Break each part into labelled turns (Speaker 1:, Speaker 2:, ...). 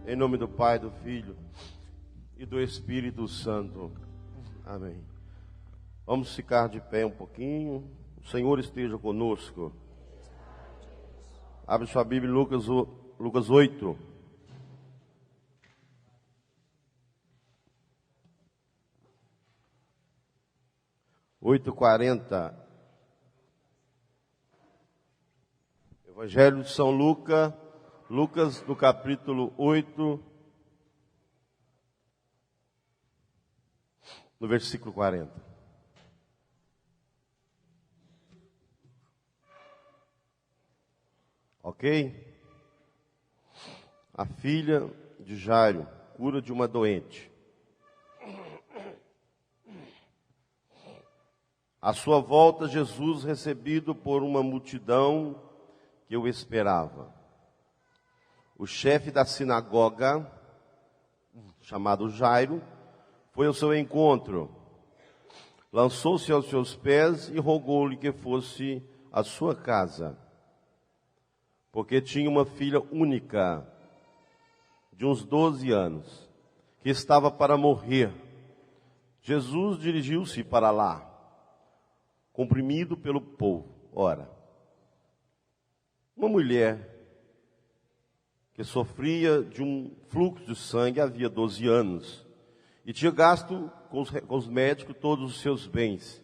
Speaker 1: Em nome do Pai, do Filho e do Espírito Santo. Amém. Vamos ficar de pé um pouquinho. O Senhor esteja conosco. Abre sua Bíblia em Lucas 8. (8:40). Evangelho de São Lucas, no capítulo 8, no versículo 40. Ok? A filha de Jairo, cura de uma doente. À sua volta, Jesus, recebido por uma multidão que o esperava. O chefe da sinagoga, chamado Jairo, foi ao seu encontro, lançou-se aos seus pés e rogou-lhe que fosse à sua casa, porque tinha uma filha única, de uns 12 anos, que estava para morrer. Jesus dirigiu-se para lá, comprimido pelo povo. Ora, uma mulher que sofria de um fluxo de sangue havia 12 anos e tinha gasto com os médicos todos os seus bens,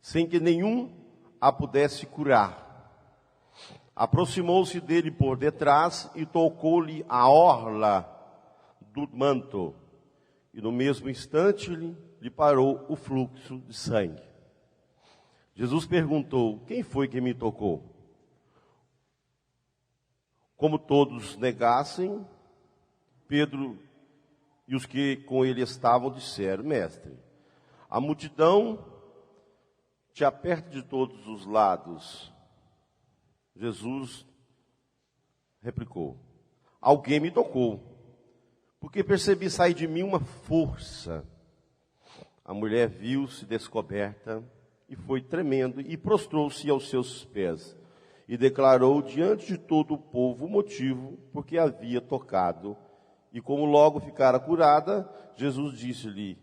Speaker 1: sem que nenhum a pudesse curar. Aproximou-se dele por detrás e tocou-lhe a orla do manto, e no mesmo instante lhe parou o fluxo de sangue. Jesus perguntou: quem foi que me tocou? Como todos negassem, Pedro e os que com ele estavam disseram: mestre, a multidão te aperta de todos os lados. Jesus replicou: alguém me tocou, porque percebi sair de mim uma força. A mulher viu-se descoberta e foi tremendo e prostrou-se aos seus pés. E declarou diante de todo o povo o motivo por que havia tocado. E como logo ficara curada, Jesus disse-lhe: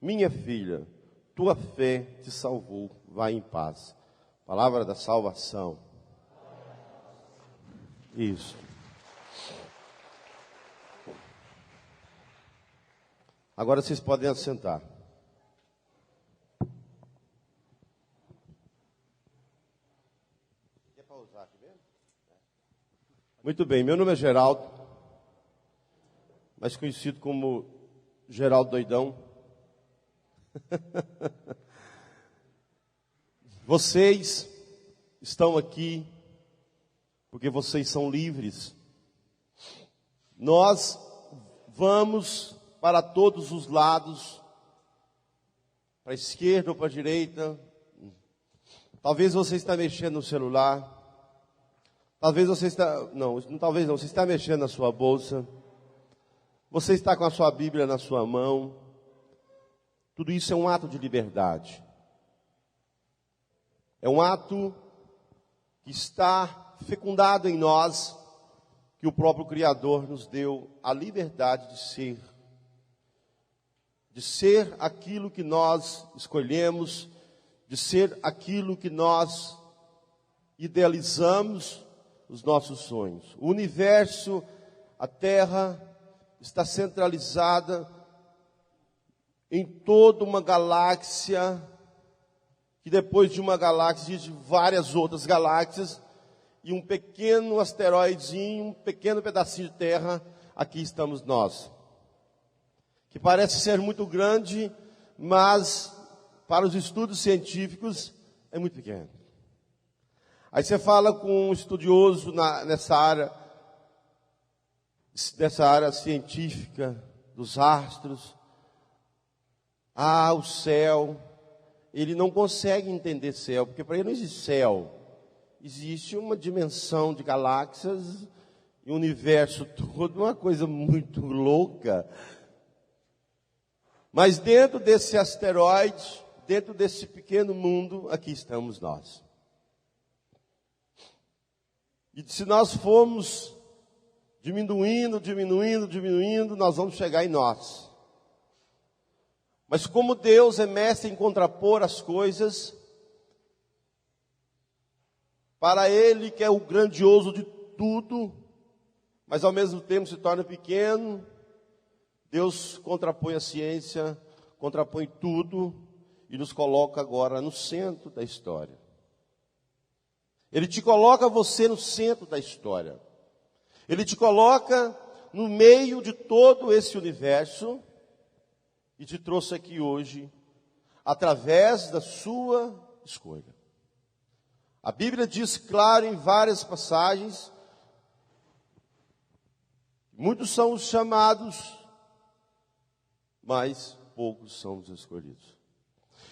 Speaker 1: minha filha, tua fé te salvou, vai em paz. Palavra da salvação. Isso. Agora vocês podem assentar. Muito bem, meu nome é Geraldo, mais conhecido como Geraldo Doidão. Vocês estão aqui porque vocês são livres. Nós vamos para todos os lados, para a esquerda ou para a direita. Talvez você está mexendo no celular. Talvez você está, talvez não, você está mexendo na sua bolsa, você está com a sua Bíblia na sua mão. Tudo isso é um ato de liberdade. É um ato que está fecundado em nós, que o próprio Criador nos deu a liberdade de ser aquilo que nós escolhemos, de ser aquilo que nós idealizamos, os nossos sonhos. O universo, a Terra, está centralizada em toda uma galáxia, que depois de uma galáxia existe várias outras galáxias, e um pequeno asteroidezinho, um pequeno pedacinho de terra, aqui estamos nós. Que parece ser muito grande, mas para os estudos científicos é muito pequeno. Aí você fala com um estudioso nessa área científica dos astros. O céu. Ele não consegue entender céu, porque para ele não existe céu. Existe uma dimensão de galáxias e o universo todo, uma coisa muito louca. Mas dentro desse asteroide, dentro desse pequeno mundo, aqui estamos nós. E se nós formos Diminuindo, diminuindo, diminuindo, nós vamos chegar em nós. Mas como Deus é mestre em contrapor as coisas, para Ele que é o grandioso de tudo, mas ao mesmo tempo se torna pequeno, Deus contrapõe a ciência, contrapõe tudo e nos coloca agora no centro da história. Ele te coloca você no centro da história. Ele te coloca no meio de todo esse universo e te trouxe aqui hoje através da sua escolha. A Bíblia diz claro em várias passagens, muitos são os chamados, mas poucos são os escolhidos.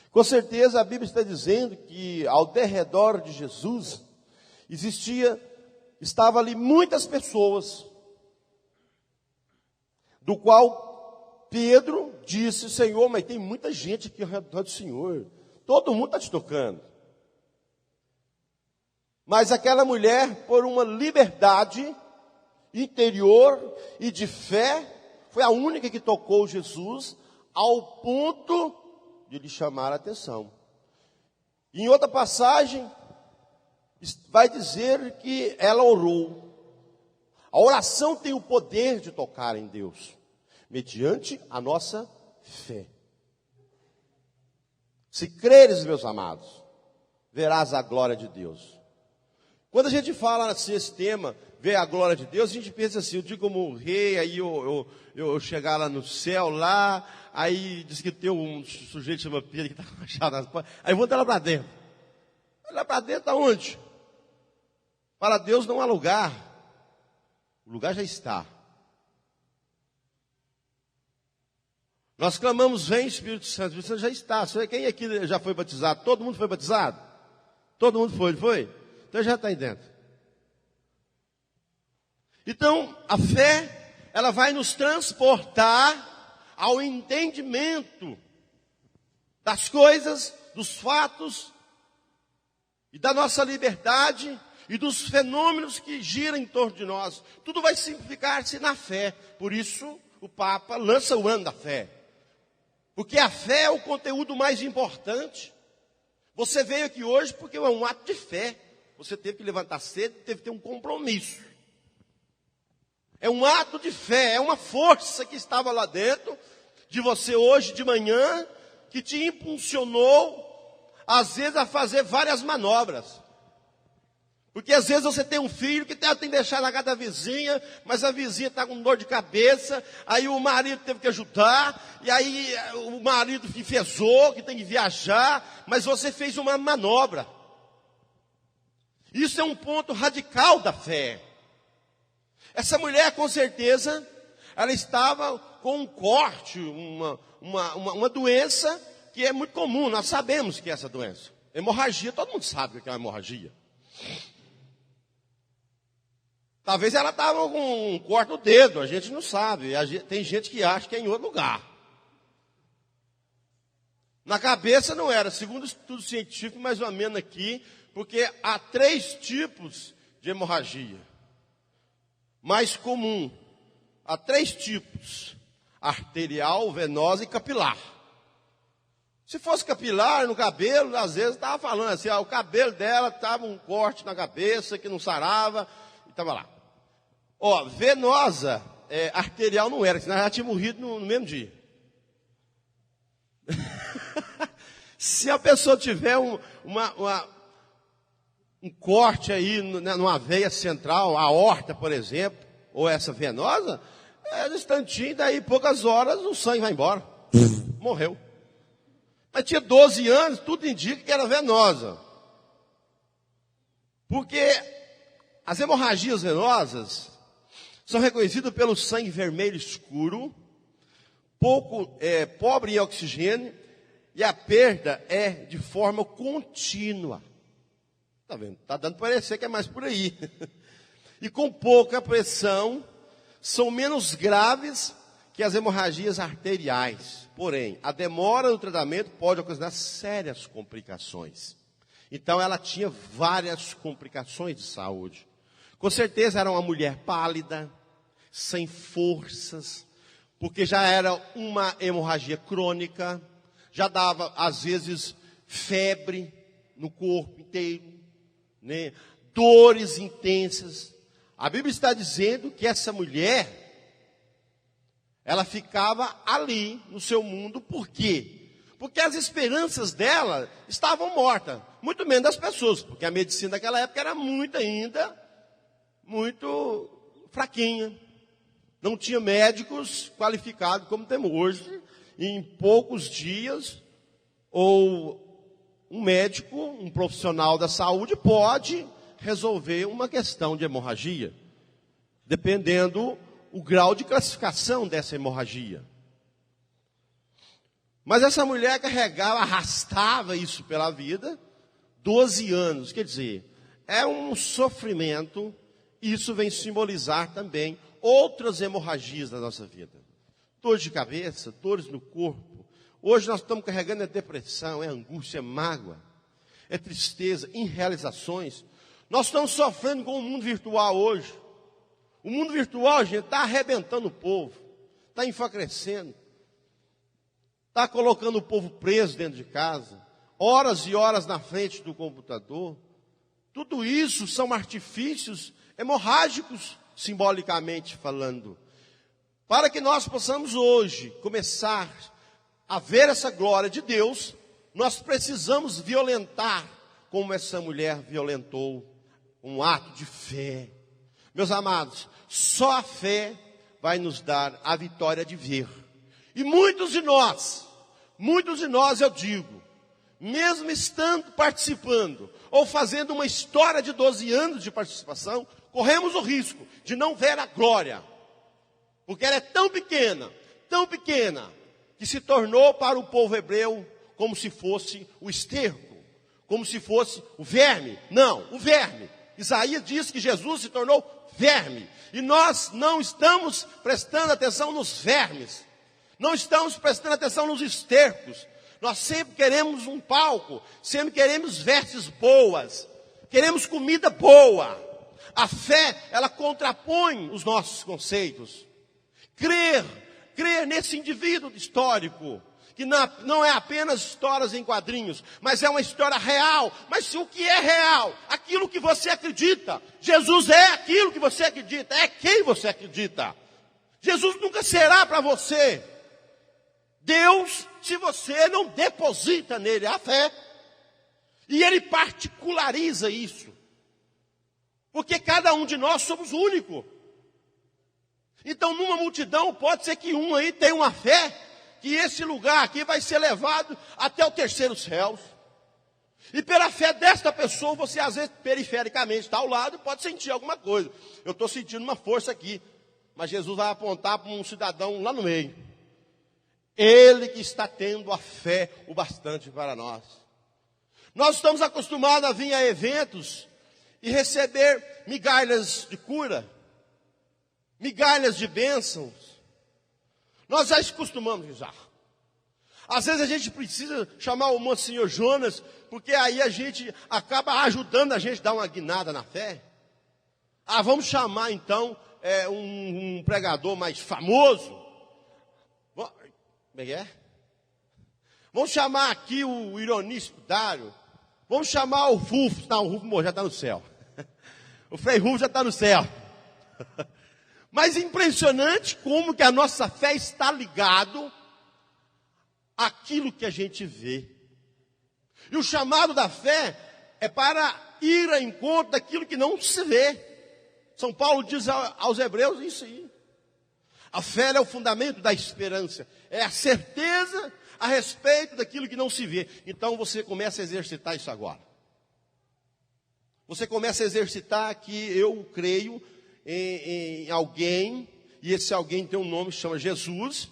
Speaker 1: Com certeza a Bíblia está dizendo que ao derredor de Jesus estava ali muitas pessoas, do qual Pedro disse: Senhor, mas tem muita gente aqui ao redor do Senhor, todo mundo está te tocando. Mas aquela mulher, por uma liberdade interior e de fé, foi a única que tocou Jesus ao ponto de lhe chamar a atenção. Em outra passagem, vai dizer que ela orou. A oração tem o poder de tocar em Deus, mediante a nossa fé. Se creres, meus amados, verás a glória de Deus. Quando a gente fala assim, esse tema, ver a glória de Deus, a gente pensa assim, eu digo como um rei, aí eu chegar lá no céu, lá, aí diz que tem um sujeito que chama Pedro, que está machado nas portas, aí eu vou entrar lá para dentro. Lá para dentro aonde? Para Deus não há lugar, o lugar já está. Nós clamamos, vem Espírito Santo, o Espírito Santo já está. Quem aqui já foi batizado? Todo mundo foi batizado? Todo mundo foi? Então já está aí dentro. Então, a fé, ela vai nos transportar ao entendimento das coisas, dos fatos, e da nossa liberdade, e dos fenômenos que giram em torno de nós. Tudo vai simplificar-se na fé. Por isso, o Papa lança o ano da fé. Porque a fé é o conteúdo mais importante. Você veio aqui hoje porque é um ato de fé. Você teve que levantar cedo, teve que ter um compromisso. É um ato de fé, é uma força que estava lá dentro de você hoje de manhã, que te impulsionou, às vezes, a fazer várias manobras. Porque às vezes você tem um filho que tem que deixar na casa da vizinha, mas a vizinha está com dor de cabeça, aí o marido teve que ajudar, e aí o marido enfesou, que tem que viajar, mas você fez uma manobra. Isso é um ponto radical da fé. Essa mulher, com certeza, ela estava com um corte, uma doença que é muito comum, nós sabemos que é essa doença. Hemorragia, todo mundo sabe o que é uma hemorragia. Talvez ela estava com um corte no dedo, a gente não sabe. Tem gente que acha que é em outro lugar. Na cabeça não era, segundo o estudo científico, mais ou menos aqui, porque há 3 tipos de hemorragia. Mais comum, há 3 tipos: arterial, venosa e capilar. Se fosse capilar no cabelo, às vezes estava falando assim, o cabelo dela estava um corte na cabeça que não sarava, e estava lá. Venosa, arterial não era, senão ela já tinha morrido no mesmo dia. Se a pessoa tiver um corte aí numa veia central, a aorta, por exemplo, ou essa venosa, no instantinho, daí poucas horas o sangue vai embora. Morreu. Mas tinha 12 anos, tudo indica que era venosa. Porque as hemorragias venosas são reconhecidas pelo sangue vermelho escuro, pobre em oxigênio, e a perda é de forma contínua. Está vendo? Está dando para parecer que é mais por aí. E com pouca pressão, são menos graves que as hemorragias arteriais. Porém, a demora no tratamento pode ocasionar sérias complicações. Então, ela tinha várias complicações de saúde. Com certeza, era uma mulher pálida, sem forças, porque já era uma hemorragia crônica, já dava, às vezes, febre no corpo inteiro, né? Dores intensas. A Bíblia está dizendo que essa mulher, ela ficava ali no seu mundo, por quê? Porque as esperanças dela estavam mortas, muito menos das pessoas, porque a medicina daquela época era muito fraquinha. Não tinha médicos qualificados como temos hoje. E em poucos dias, ou um médico, um profissional da saúde pode resolver uma questão de hemorragia, dependendo o grau de classificação dessa hemorragia. Mas essa mulher carregava, arrastava isso pela vida, 12 anos. Quer dizer, é um sofrimento. Isso vem simbolizar também outras hemorragias da nossa vida. Dores de cabeça, dores no corpo. Hoje nós estamos carregando a depressão, é angústia, é mágoa, é tristeza, irrealizações. Nós estamos sofrendo com o mundo virtual hoje. O mundo virtual, gente, está arrebentando o povo, está enfraquecendo, está colocando o povo preso dentro de casa, horas e horas na frente do computador. Tudo isso são artifícios hemorrágicos, simbolicamente falando. Para que nós possamos hoje começar a ver essa glória de Deus, nós precisamos violentar como essa mulher violentou, um ato de fé. Meus amados, só a fé vai nos dar a vitória de ver. E muitos de nós eu digo, mesmo estando participando, ou fazendo uma história de 12 anos de participação, corremos o risco de não ver a glória. Porque ela é tão pequena, que se tornou para o povo hebreu como se fosse o esterco, como se fosse o verme. Não, o verme. Isaías diz que Jesus se tornou verme. E nós não estamos prestando atenção nos vermes. Não estamos prestando atenção nos estercos. Nós sempre queremos um palco, sempre queremos vestes boas, queremos comida boa. A fé, ela contrapõe os nossos conceitos. Crer nesse indivíduo histórico, que não é apenas histórias em quadrinhos, mas é uma história real. Mas o que é real? Aquilo que você acredita. Jesus é aquilo que você acredita, é quem você acredita. Jesus nunca será para você Deus, se você não deposita nele a fé. E ele particulariza isso. Porque cada um de nós somos único. Então, numa multidão, pode ser que um aí tenha uma fé, que esse lugar aqui vai ser levado até o terceiro céu. E pela fé desta pessoa, você às vezes, perifericamente, está ao lado, pode sentir alguma coisa. Eu estou sentindo uma força aqui. Mas Jesus vai apontar para um cidadão lá no meio. Ele que está tendo a fé o bastante para nós. Nós estamos acostumados a vir a eventos e receber migalhas de cura, migalhas de bênçãos. Nós já acostumamos já. Às vezes a gente precisa chamar o Monsenhor Jonas, porque aí a gente acaba ajudando a gente a dar uma guinada na fé. Vamos chamar então um pregador mais famoso. Como é que é? Vamos chamar aqui o ironista Dário. Vamos chamar o Rufo. Não, o Rufo já está no céu. O Frei Rufo já está no céu. Mas impressionante como que a nossa fé está ligado àquilo que a gente vê. E o chamado da fé é para ir ao encontro daquilo que não se vê. São Paulo diz aos hebreus isso aí. A fé é o fundamento da esperança. É a certeza a respeito daquilo que não se vê. Então você começa a exercitar isso agora. Você começa a exercitar que eu creio em alguém, e esse alguém tem um nome que chama Jesus.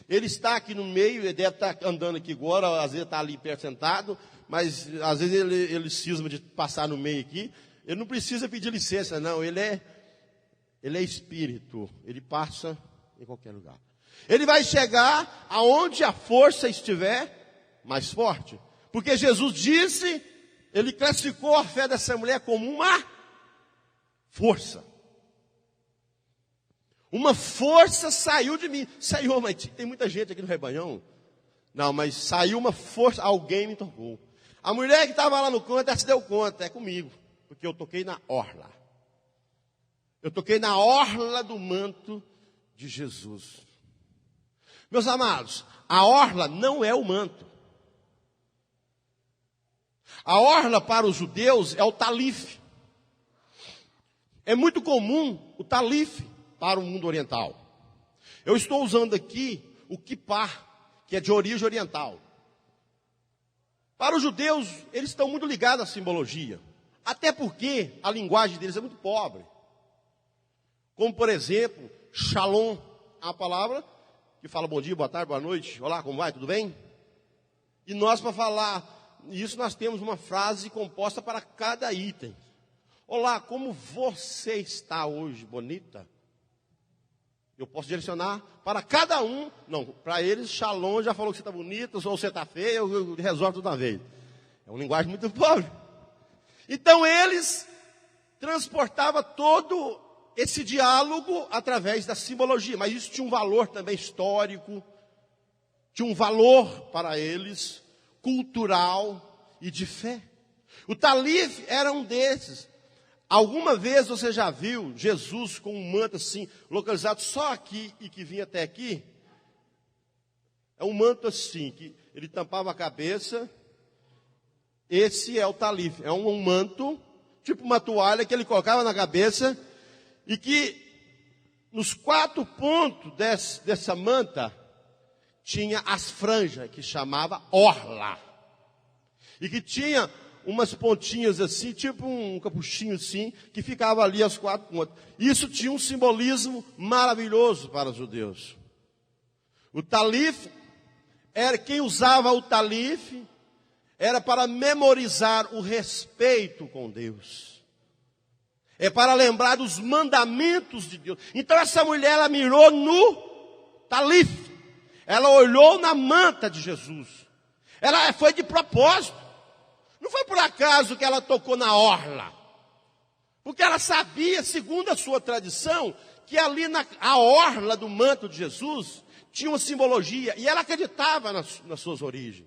Speaker 1: Ele está aqui no meio, ele deve estar andando aqui agora, às vezes está ali perto sentado, mas às vezes ele cisma de passar no meio aqui. Ele não precisa pedir licença, não, ele é espírito, ele passa em qualquer lugar. Ele vai chegar aonde a força estiver mais forte. Porque Jesus disse, ele classificou a fé dessa mulher como uma força.
Speaker 2: Uma força saiu de mim. Senhor, mas tem muita gente aqui no rebanhão. Não, mas saiu uma força, alguém me tocou. A mulher que estava lá no canto, ela se deu conta, é comigo. Porque eu toquei na orla. Eu toquei na orla do manto de Jesus. Meus amados, a orla não é o manto. A orla para os judeus é o talife. É muito comum o talife para o mundo oriental. Eu estou usando aqui o kippah, que é de origem oriental. Para os judeus, eles estão muito ligados à simbologia. Até porque a linguagem deles é muito pobre. Como, por exemplo, shalom, a palavra que fala bom dia, boa tarde, boa noite. Olá, como vai? Tudo bem? E nós, para falar isso, nós temos uma frase composta para cada item. Olá, como você está hoje, bonita? Eu posso direcionar para cada um. Não, para eles, shalom já falou que você está bonita, ou você está feia, eu resolvo tudo uma vez. É uma linguagem muito pobre. Então eles transportavam todo esse diálogo através da simbologia. Mas isso tinha um valor também histórico, tinha um valor para eles, cultural e de fé. O talif era um desses. Alguma vez você já viu Jesus com um manto assim, localizado só aqui e que vinha até aqui? É um manto assim, que ele tampava a cabeça. Esse é o talif, é um manto, tipo uma toalha que ele colocava na cabeça e que nos 4 pontos dessa manta tinha as franjas, que chamava orla. E que tinha umas pontinhas assim, tipo um capuchinho assim, que ficava ali aos 4 pontos. Isso tinha um simbolismo maravilhoso para os judeus. O talif, quem usava o talif, era para memorizar o respeito com Deus. É para lembrar dos mandamentos de Deus. Então essa mulher, ela mirou no talif. Ela olhou na manta de Jesus. Ela foi de propósito. Não foi por acaso que ela tocou na orla. Porque ela sabia, segundo a sua tradição, que ali a orla do manto de Jesus tinha uma simbologia. E ela acreditava nas suas origens.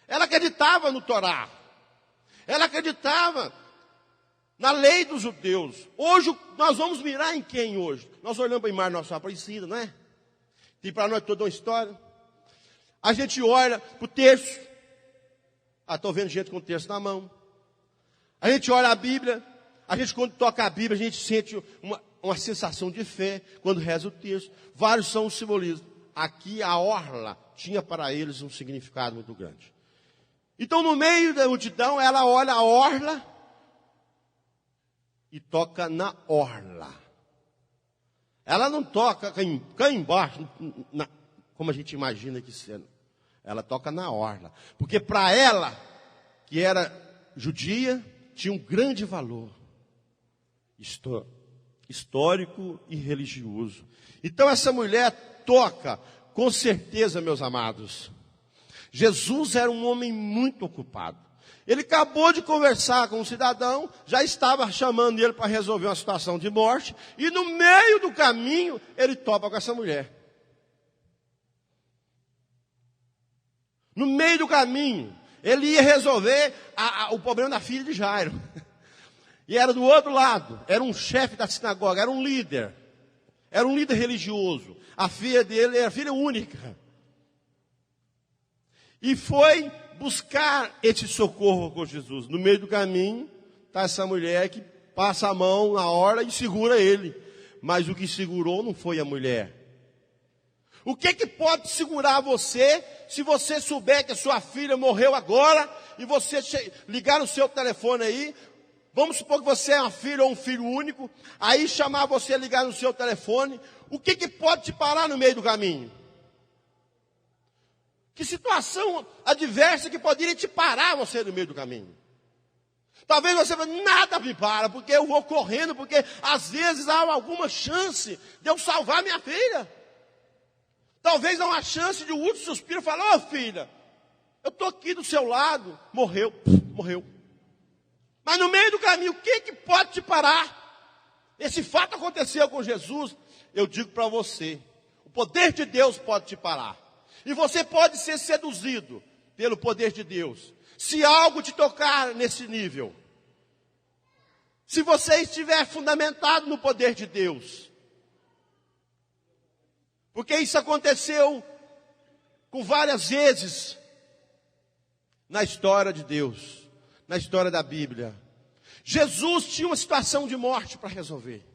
Speaker 2: Ela acreditava no Torá. Ela acreditava na lei dos judeus. Hoje, nós vamos mirar em quem hoje? Nós olhamos para a imagem Nossa Aparecida, não é? Tem para nós toda uma história. A gente olha para o terço. Estou vendo gente com o terço na mão. A gente olha a Bíblia. A gente, quando toca a Bíblia, a gente sente uma sensação de fé quando reza o terço. Vários são os simbolismos. Aqui a orla tinha para eles um significado muito grande. Então, no meio da multidão, ela olha a orla e toca na orla. Ela não toca cá embaixo, como a gente imagina que sendo. Ela toca na orla. Porque para ela, que era judia, tinha um grande valor histórico e religioso. Então essa mulher toca, com certeza, meus amados. Jesus era um homem muito ocupado. Ele acabou de conversar com um cidadão, já estava chamando ele para resolver uma situação de morte, e no meio do caminho, ele topa com essa mulher. No meio do caminho, ele ia resolver o problema da filha de Jairo. E era do outro lado, era um chefe da sinagoga, era um líder religioso. A filha dele era filha única. E foi buscar esse socorro com Jesus. No meio do caminho, está essa mulher que passa a mão na hora e segura ele. Mas o que segurou não foi a mulher. O que pode segurar você, se você souber que a sua filha morreu agora, e você ligar no seu telefone aí, vamos supor que você é uma filha ou um filho único, aí chamar você a ligar no seu telefone, o que pode te parar no meio do caminho? Que situação adversa que poderia te parar você no meio do caminho? Talvez você fale, nada me para, porque eu vou correndo, porque às vezes há alguma chance de eu salvar minha filha. Talvez há uma chance de um último suspiro falar, filha, eu estou aqui do seu lado, morreu. Mas no meio do caminho, o que pode te parar? Esse fato aconteceu com Jesus. eu digo para você, o poder de Deus pode te parar. E você pode ser seduzido pelo poder de Deus. Se algo te tocar nesse nível, se você estiver fundamentado no poder de Deus, porque isso aconteceu com várias vezes na história de Deus, na história da Bíblia. Jesus tinha uma situação de morte para resolver,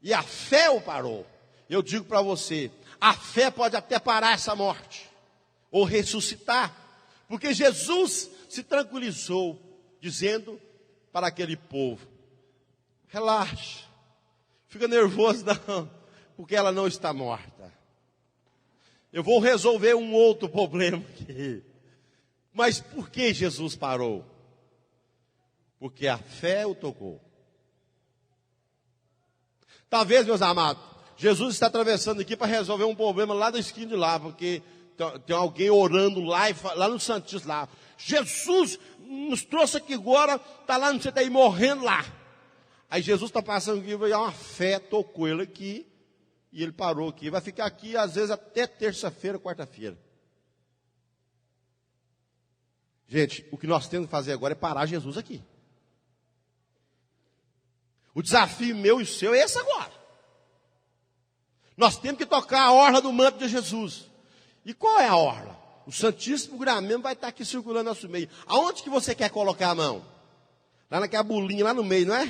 Speaker 2: e a fé o parou. Eu digo para você, a fé pode até parar essa morte, ou ressuscitar, porque Jesus se tranquilizou, dizendo para aquele povo: relaxa, fica nervoso não, porque ela não está morta. Eu vou resolver um outro problema aqui. Mas por que Jesus parou? Porque a fé o tocou. Talvez, meus amados, Jesus está atravessando aqui para resolver um problema lá da esquina de lá, porque tem alguém orando lá no Santíssimo lá. Jesus nos trouxe aqui agora, está lá, você está aí morrendo lá. Aí Jesus está passando aqui, e uma fé tocou ele aqui, e ele parou aqui. Vai ficar aqui, às vezes, até terça-feira, quarta-feira. Gente, o que nós temos que fazer agora é parar Jesus aqui. O desafio meu e seu é esse agora. Nós temos que tocar a orla do manto de Jesus. E qual é a orla? O Santíssimo Gramento vai estar aqui circulando no nosso meio. Aonde que você quer colocar a mão? Lá naquela bolinha, lá no meio, não é?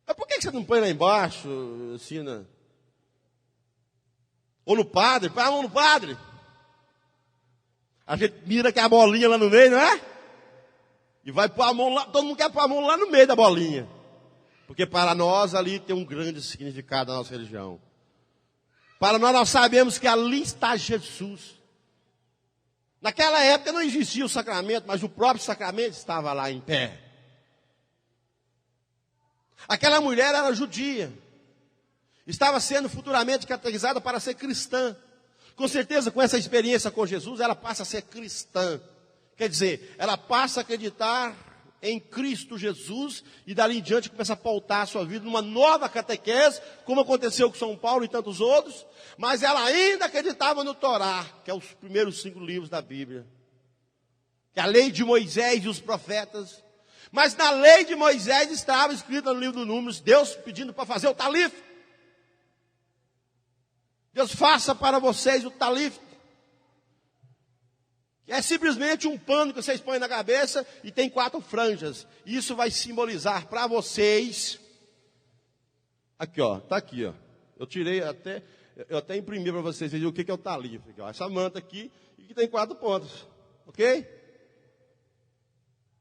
Speaker 2: Mas por que você não põe lá embaixo, assim, né? Ou no padre? Põe a mão no padre. A gente mira aquela bolinha lá no meio, não é? E vai pôr a mão lá, todo mundo quer pôr a mão lá no meio da bolinha. Porque para nós ali tem um grande significado na nossa religião. Para nós sabemos que ali está Jesus. Naquela época não existia o sacramento, mas o próprio sacramento estava lá em pé. Aquela mulher era judia. Estava sendo futuramente catequizada para ser cristã. Com certeza, com essa experiência com Jesus, ela passa a ser cristã. Quer dizer, ela passa a acreditar em Cristo Jesus, e dali em diante começa a pautar a sua vida numa nova catequese, como aconteceu com São Paulo e tantos outros, mas ela ainda acreditava no Torá, que é os primeiros 5 livros da Bíblia, que é a lei de Moisés e os profetas. Mas na lei de Moisés estava escrito no livro dos Números, Deus pedindo para fazer o talife. Deus, faça para vocês o talife. É simplesmente um pano que vocês põem na cabeça e tem 4 franjas. Isso vai simbolizar para vocês. Aqui, ó, tá aqui, ó. Eu até imprimi para vocês verem o que é o talife. Aqui, ó. Essa manta aqui e que tem 4 pontos. Ok?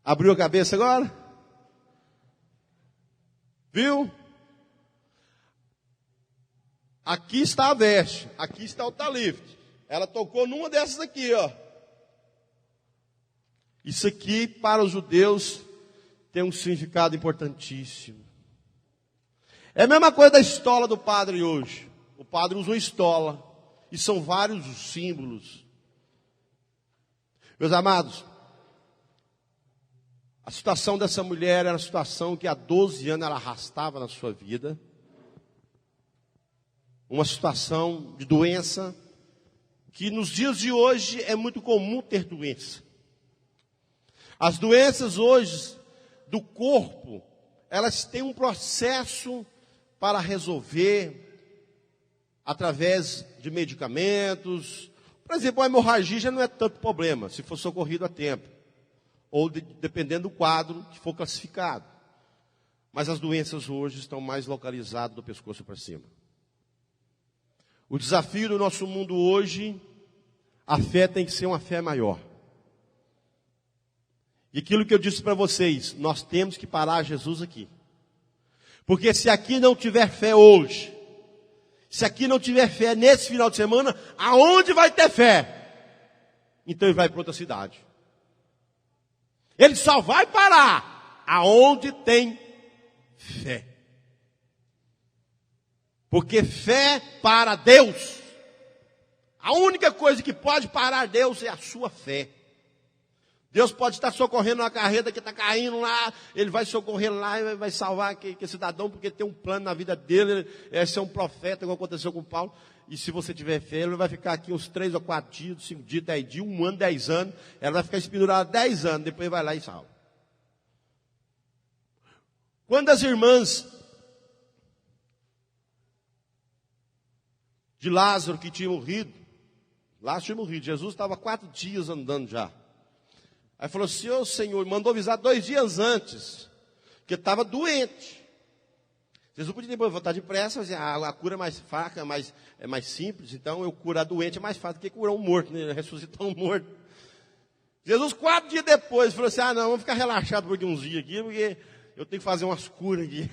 Speaker 2: Abriu a cabeça agora? Viu? Aqui está a veste, aqui está o talife. Ela tocou numa dessas aqui, ó. Isso aqui, para os judeus, tem um significado importantíssimo. É a mesma coisa da estola do padre hoje. O padre usa uma estola, e são vários os símbolos. Meus amados, a situação dessa mulher era a situação que há 12 anos ela arrastava na sua vida. Uma situação de doença, que nos dias de hoje é muito comum ter doença. As doenças hoje do corpo, elas têm um processo para resolver através de medicamentos. Por exemplo, a hemorragia já não é tanto problema, se for socorrido a tempo. Ou dependendo do quadro que for classificado. Mas as doenças hoje estão mais localizadas do pescoço para cima. O desafio do nosso mundo hoje, a fé tem que ser uma fé maior. E aquilo que eu disse para vocês, nós temos que parar Jesus aqui. Porque se aqui não tiver fé hoje, se aqui não tiver fé nesse final de semana, aonde vai ter fé? Então ele vai para outra cidade. Ele só vai parar aonde tem fé. Porque fé para Deus. A única coisa que pode parar Deus é a sua fé. Deus pode estar socorrendo uma carreta que está caindo lá, ele vai socorrer lá e vai salvar aquele cidadão, porque tem um plano na vida dele, é ser um profeta, como aconteceu com Paulo. E se você tiver fé, ele vai ficar aqui uns 3 ou 4 dias, 5 dias, 10 dias, 1 ano, 10 anos, ela vai ficar pendurada 10 anos, depois vai lá e salva. Quando as irmãs de Lázaro que tinham morrido, Jesus estava 4 dias andando já. Aí falou assim, ô Senhor, mandou avisar 2 dias antes, que estava doente. Jesus podia depois voltar depressa, mas a cura é mais fraca, é mais simples, então eu curar doente é mais fácil do que curar um morto, né? Ressuscitar um morto. Jesus 4 dias depois falou assim, não, vamos ficar relaxado por aqui uns dias aqui, porque eu tenho que fazer umas curas aqui.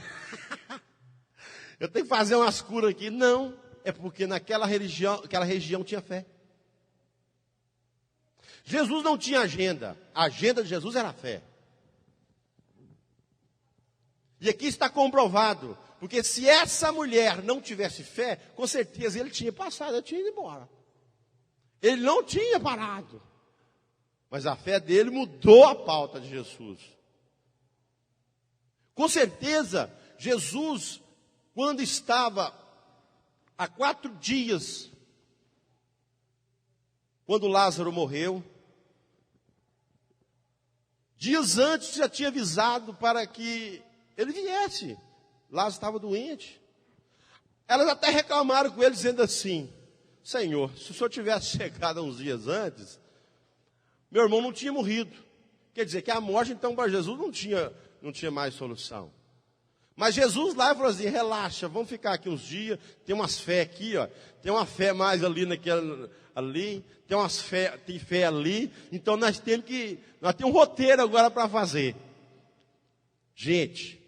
Speaker 2: Eu tenho que fazer umas curas aqui. Não, é porque aquela região tinha fé. Jesus não tinha agenda. A agenda de Jesus era a fé. E aqui está comprovado. Porque se essa mulher não tivesse fé, com certeza ele tinha passado, ele tinha ido embora. Ele não tinha parado. Mas a fé dele mudou a pauta de Jesus. Com certeza, Jesus, quando estava há 4 dias, quando Lázaro morreu, dias antes já tinha avisado para que ele viesse. Lázaro estava doente. Elas até reclamaram com ele, dizendo assim, Senhor, se o senhor tivesse chegado uns dias antes, meu irmão não tinha morrido. Quer dizer que a morte, então, para Jesus não tinha mais solução. Mas Jesus lá falou assim, relaxa, vamos ficar aqui uns dias, tem umas fé aqui, ó, tem uma fé mais ali ali, tem fé ali, então nós temos um roteiro agora para fazer. Gente,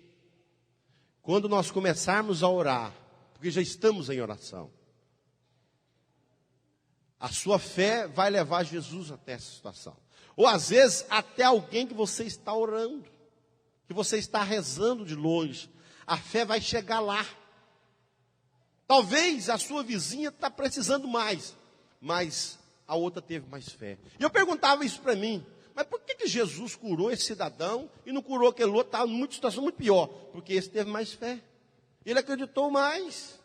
Speaker 2: quando nós começarmos a orar, porque já estamos em oração, a sua fé vai levar Jesus até essa situação. Ou às vezes até alguém que você está orando, que você está rezando de longe. A fé vai chegar lá. Talvez a sua vizinha está precisando mais, mas a outra teve mais fé. E eu perguntava isso para mim, mas por que Jesus curou esse cidadão e não curou aquele outro? Estava em situação muito pior, porque esse teve mais fé. Ele acreditou mais.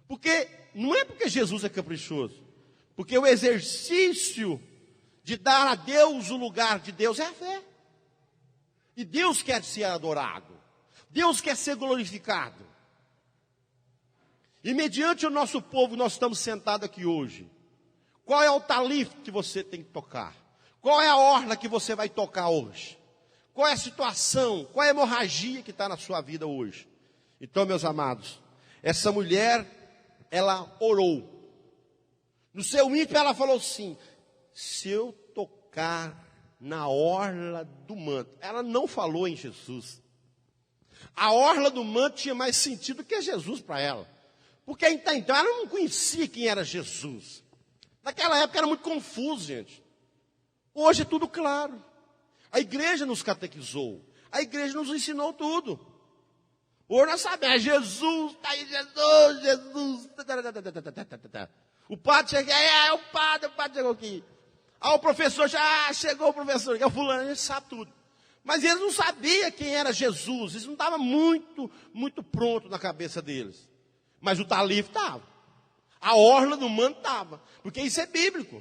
Speaker 2: Porque não é porque Jesus é caprichoso, porque o exercício de dar a Deus o lugar de Deus é a fé. E Deus quer ser adorado. Deus quer ser glorificado. E mediante o nosso povo, nós estamos sentados aqui hoje. Qual é o talife que você tem que tocar? Qual é a orla que você vai tocar hoje? Qual é a situação? Qual é a hemorragia que está na sua vida hoje? Então, meus amados, essa mulher, ela orou. No seu íntimo, ela falou assim, se eu tocar na orla do manto. Ela não falou em Jesus. A orla do manto tinha mais sentido que Jesus para ela. Porque então ela não conhecia quem era Jesus. Naquela época era muito confuso, gente. Hoje é tudo claro. A igreja nos catequizou. A igreja nos ensinou tudo. Hoje nós sabemos, é Jesus, está aí Jesus. O padre chega, o padre chegou aqui. O professor chegou o professor, que é o fulano, a gente sabe tudo. Mas eles não sabiam quem era Jesus, isso não estava muito pronto na cabeça deles. Mas o talife estava. A orla do manto estava. Porque isso é bíblico.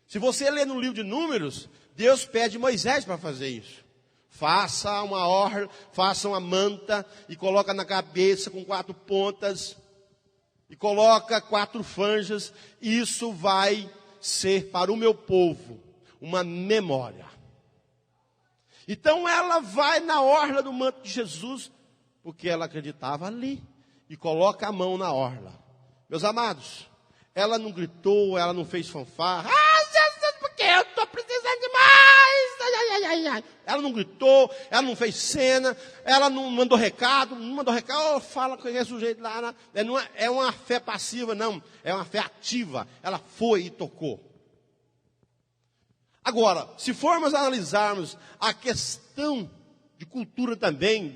Speaker 2: Se você ler no livro de Números, Deus pede Moisés para fazer isso. Faça uma orla, faça uma manta e coloca na cabeça com 4 pontas. E coloca 4 franjas. Isso vai ser para o meu povo uma memória. Então ela vai na orla do manto de Jesus, porque ela acreditava ali, e coloca a mão na orla. Meus amados, ela não gritou, ela não fez fanfarra. Jesus, porque eu estou precisando demais. Ela não gritou, ela não fez cena, ela não mandou recado, fala com esse sujeito lá. Não é uma fé passiva, não, é uma fé ativa. Ela foi e tocou. Agora, se formos analisarmos a questão de cultura também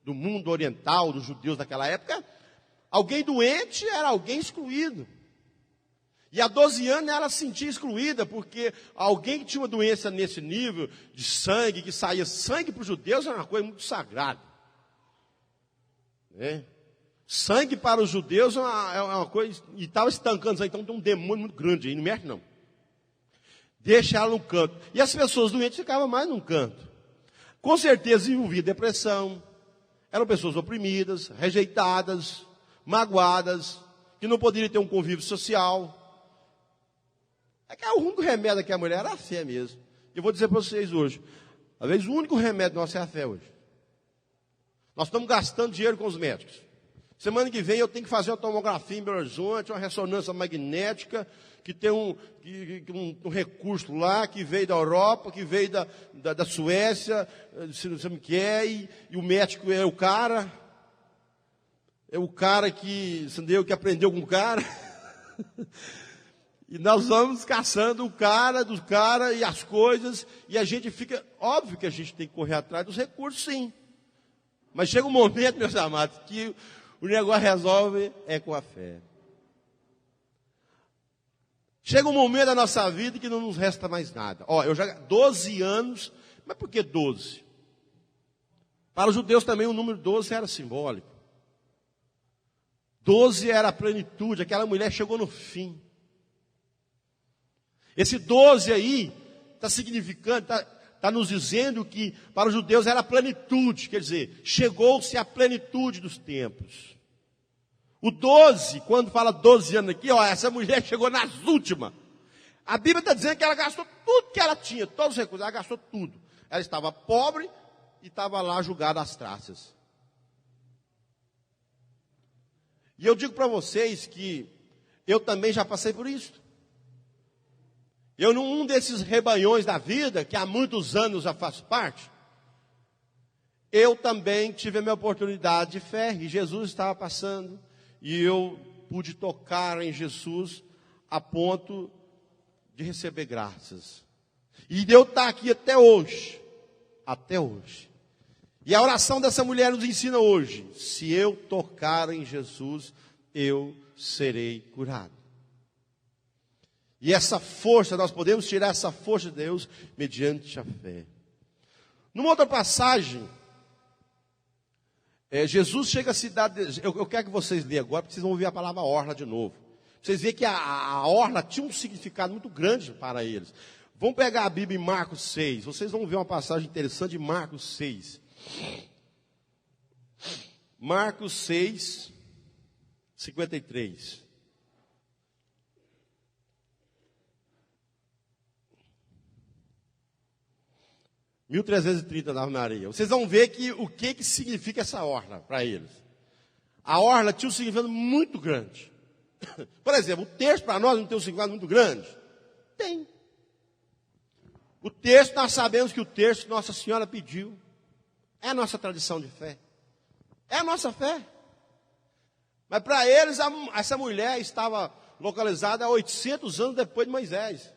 Speaker 2: do mundo oriental, dos judeus daquela época, alguém doente era alguém excluído. E há 12 anos ela se sentia excluída, porque alguém que tinha uma doença nesse nível de sangue, que saía sangue para os judeus, era uma coisa muito sagrada. Né? Sangue para os judeus é uma coisa, e estava estancando, então tem um demônio muito grande aí, não mexe não. Deixa ela no canto. E as pessoas doentes ficavam mais num canto. Com certeza envolvia depressão, eram pessoas oprimidas, rejeitadas, magoadas, que não poderiam ter um convívio social. É que o único remédio daquela mulher era a fé mesmo. Eu vou dizer para vocês hoje, às vezes o único remédio nosso é a fé hoje. Nós estamos gastando dinheiro com os médicos. Semana que vem eu tenho que fazer uma tomografia em Belo Horizonte, uma ressonância magnética, que tem um recurso lá, que veio da Europa, que veio da Suécia, se não me quer, e o médico é o cara que, entendeu, que aprendeu com o cara. E nós vamos caçando o cara, do cara e as coisas, e a gente fica, óbvio que a gente tem que correr atrás dos recursos, sim. Mas chega um momento, meus amados, que o negócio resolve é com a fé. Chega um momento da nossa vida que não nos resta mais nada. Eu já 12 anos, mas por que 12? Para os judeus também o número 12 era simbólico. 12 era a plenitude, aquela mulher chegou no fim. Esse 12 aí está significando, está nos dizendo que para os judeus era a plenitude, quer dizer, chegou-se à plenitude dos tempos. O 12, quando fala 12 anos aqui, essa mulher chegou nas últimas. A Bíblia está dizendo que ela gastou tudo que ela tinha, todos os recursos, ela gastou tudo. Ela estava pobre e estava lá julgada às traças. E eu digo para vocês que eu também já passei por isso. Eu, num desses rebanhões da vida, que há muitos anos já faço parte, eu também tive a minha oportunidade de fé, e Jesus estava passando, e eu pude tocar em Jesus a ponto de receber graças. E de eu estar aqui até hoje. E a oração dessa mulher nos ensina hoje: se eu tocar em Jesus, eu serei curado. E essa força, nós podemos tirar essa força de Deus mediante a fé. Numa outra passagem, Jesus chega à cidade, eu quero que vocês leiam agora, porque vocês vão ouvir a palavra orla de novo. Vocês veem que a orla tinha um significado muito grande para eles. Vamos pegar a Bíblia em Marcos 6, vocês vão ver uma passagem interessante de Marcos 6. Marcos 6, 53. 1330 na Maria. Vocês vão ver o que significa essa orla para eles. A orla tinha um significado muito grande. Por exemplo, o texto para nós não tem um significado muito grande? Tem. O texto, nós sabemos que o texto Nossa Senhora pediu. É a nossa tradição de fé. É a nossa fé. Mas para eles, essa mulher estava localizada há 800 anos depois de Moisés.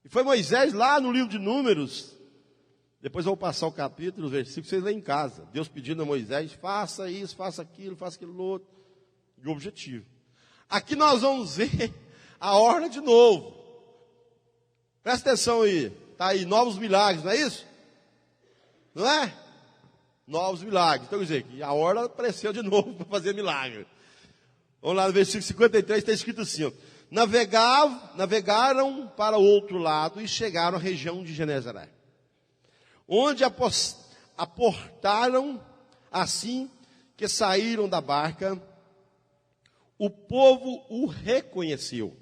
Speaker 2: E foi Moisés lá no livro de Números. Depois eu vou passar o capítulo, os versículos, vocês lêem em casa. Deus pedindo a Moisés, faça isso, faça aquilo outro. E o objetivo. Aqui nós vamos ver a orla de novo. Presta atenção aí. Está aí, novos milagres, não é isso? Não é? Novos milagres. Então quer dizer, que a orla apareceu de novo para fazer milagre. Vamos lá no versículo 53, está escrito assim, ó. Navegaram para o outro lado e chegaram à região de Genezaré, onde aportaram assim que saíram da barca. O povo o reconheceu.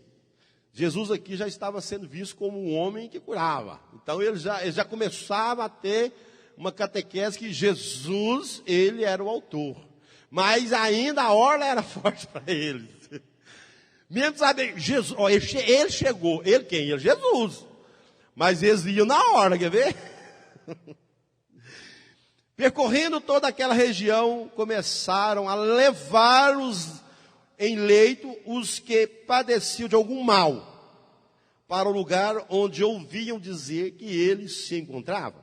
Speaker 2: Jesus aqui já estava sendo visto como um homem que curava. Então ele já começava a ter uma catequese que Jesus, ele era o autor. Mas ainda a orla era forte para eles. Mesmo sabendo, Jesus, ele chegou. Ele quem? Ele, Jesus. Mas eles iam na orla, quer ver? Percorrendo toda aquela região, começaram a levar-os em leito os que padeciam de algum mal, para o lugar onde ouviam dizer que ele se encontrava.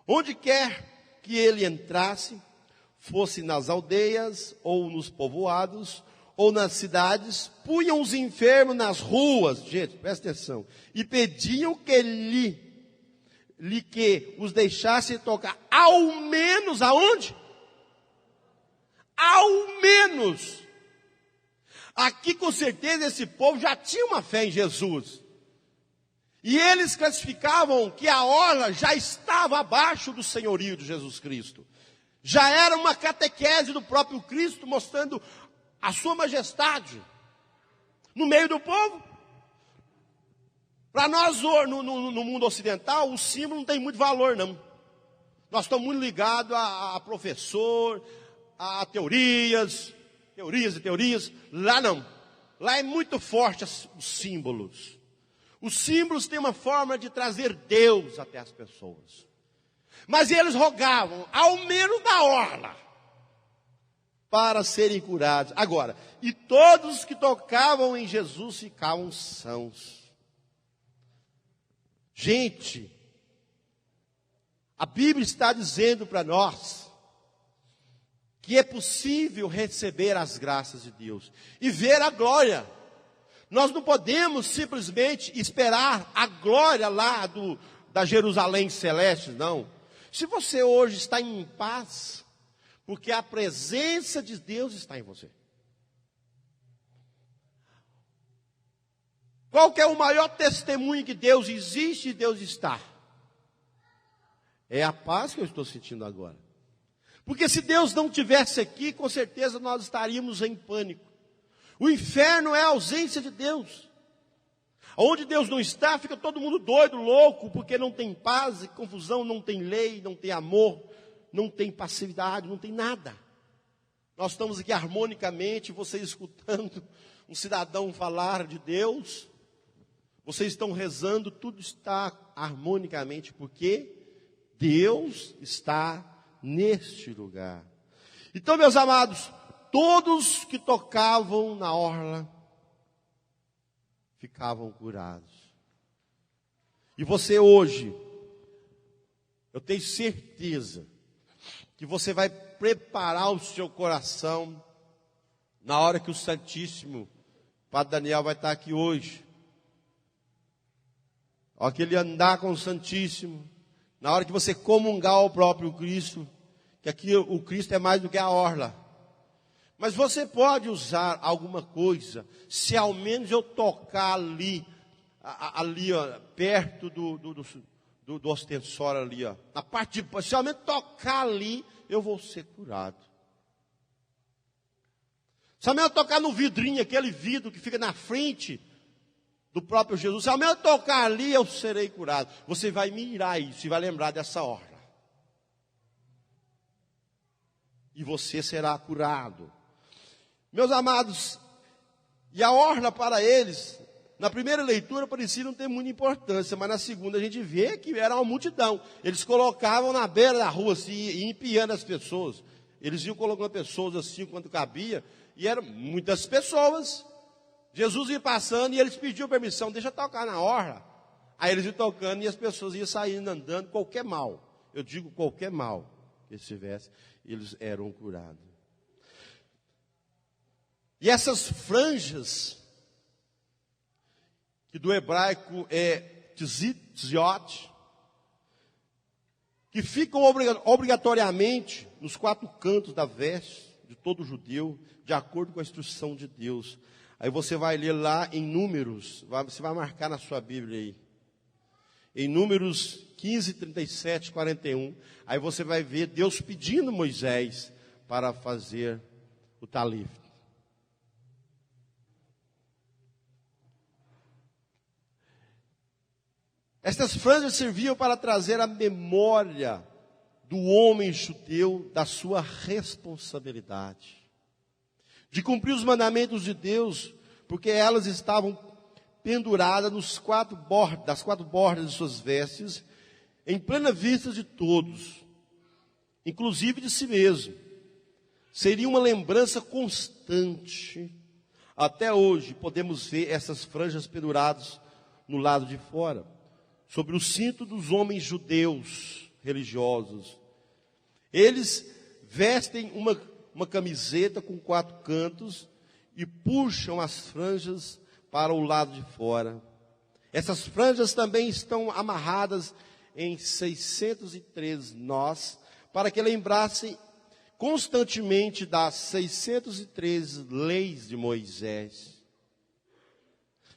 Speaker 2: Onde quer que ele entrasse, fosse nas aldeias ou nos povoados, ou nas cidades, punham os enfermos nas ruas, gente, presta atenção, e pediam que os deixasse tocar, ao menos, aonde? Ao menos. Aqui com certeza esse povo já tinha uma fé em Jesus. E eles classificavam que a orla já estava abaixo do senhorio de Jesus Cristo. Já era uma catequese do próprio Cristo, mostrando a sua majestade no meio do povo. Para nós, no mundo ocidental, o símbolo não tem muito valor, não. Nós estamos muito ligados a professor, a teorias. Lá não. Lá é muito forte os símbolos. Os símbolos têm uma forma de trazer Deus até as pessoas. Mas eles rogavam, ao menos na orla, para serem curados. Agora, e todos que tocavam em Jesus ficavam sãos. Gente, a Bíblia está dizendo para nós que é possível receber as graças de Deus e ver a glória. Nós não podemos simplesmente esperar a glória lá da Jerusalém celeste, não. Se você hoje está em paz, porque a presença de Deus está em você. Qual que é o maior testemunho que Deus existe e Deus está? É a paz que eu estou sentindo agora. Porque se Deus não estivesse aqui, com certeza nós estaríamos em pânico. O inferno é a ausência de Deus. Onde Deus não está, fica todo mundo doido, louco, porque não tem paz e confusão, não tem lei, não tem amor, não tem passividade, não tem nada. Nós estamos aqui harmonicamente, vocês escutando um cidadão falar de Deus, vocês estão rezando, tudo está harmonicamente, porque Deus está neste lugar. Então, meus amados, todos que tocavam na orla ficavam curados. E você hoje, eu tenho certeza que você vai preparar o seu coração na hora que o Santíssimo, Padre Daniel vai estar aqui hoje. Na hora que ele andar com o Santíssimo, na hora que você comungar o próprio Cristo, que aqui o Cristo é mais do que a orla. Mas você pode usar alguma coisa, se ao menos eu tocar ali ó, perto do ostensório ali, ó, na parte de, se ao menos tocar ali, eu vou ser curado. Se ao menos eu tocar no vidrinho, aquele vidro que fica na frente do próprio Jesus, se ao menos eu tocar ali, eu serei curado. Você vai mirar isso e vai lembrar dessa orla. E você será curado. Meus amados, e a orla para eles, na primeira leitura parecia não ter muita importância, mas na segunda a gente vê que era uma multidão. Eles colocavam na beira da rua, assim, e empiando as pessoas. Eles iam colocando pessoas assim, quanto cabia, e eram muitas pessoas. Jesus ia passando e eles pediam permissão, deixa eu tocar na orla. Aí eles iam tocando e as pessoas iam saindo andando, qualquer mal. Eu digo qualquer mal que eles tivessem, eles eram curados. E essas franjas, que do hebraico é tziot, que ficam obrigatoriamente nos 4 cantos da veste de todo judeu, de acordo com a instrução de Deus. Aí você vai ler lá em Números, você vai marcar na sua Bíblia aí. Em Números 15, 37, 41. Aí você vai ver Deus pedindo Moisés para fazer o talif. Estas franjas serviam para trazer a memória do homem judeu da sua responsabilidade de cumprir os mandamentos de Deus, porque elas estavam penduradas das 4 bordas de suas vestes, em plena vista de todos, inclusive de si mesmo. Seria uma lembrança constante. Até hoje podemos ver essas franjas penduradas no lado de fora, sobre o cinto dos homens judeus religiosos. Eles vestem uma camiseta com 4 cantos e puxam as franjas para o lado de fora. Essas franjas também estão amarradas em 603 nós, para que lembrassem constantemente das 603 leis de Moisés.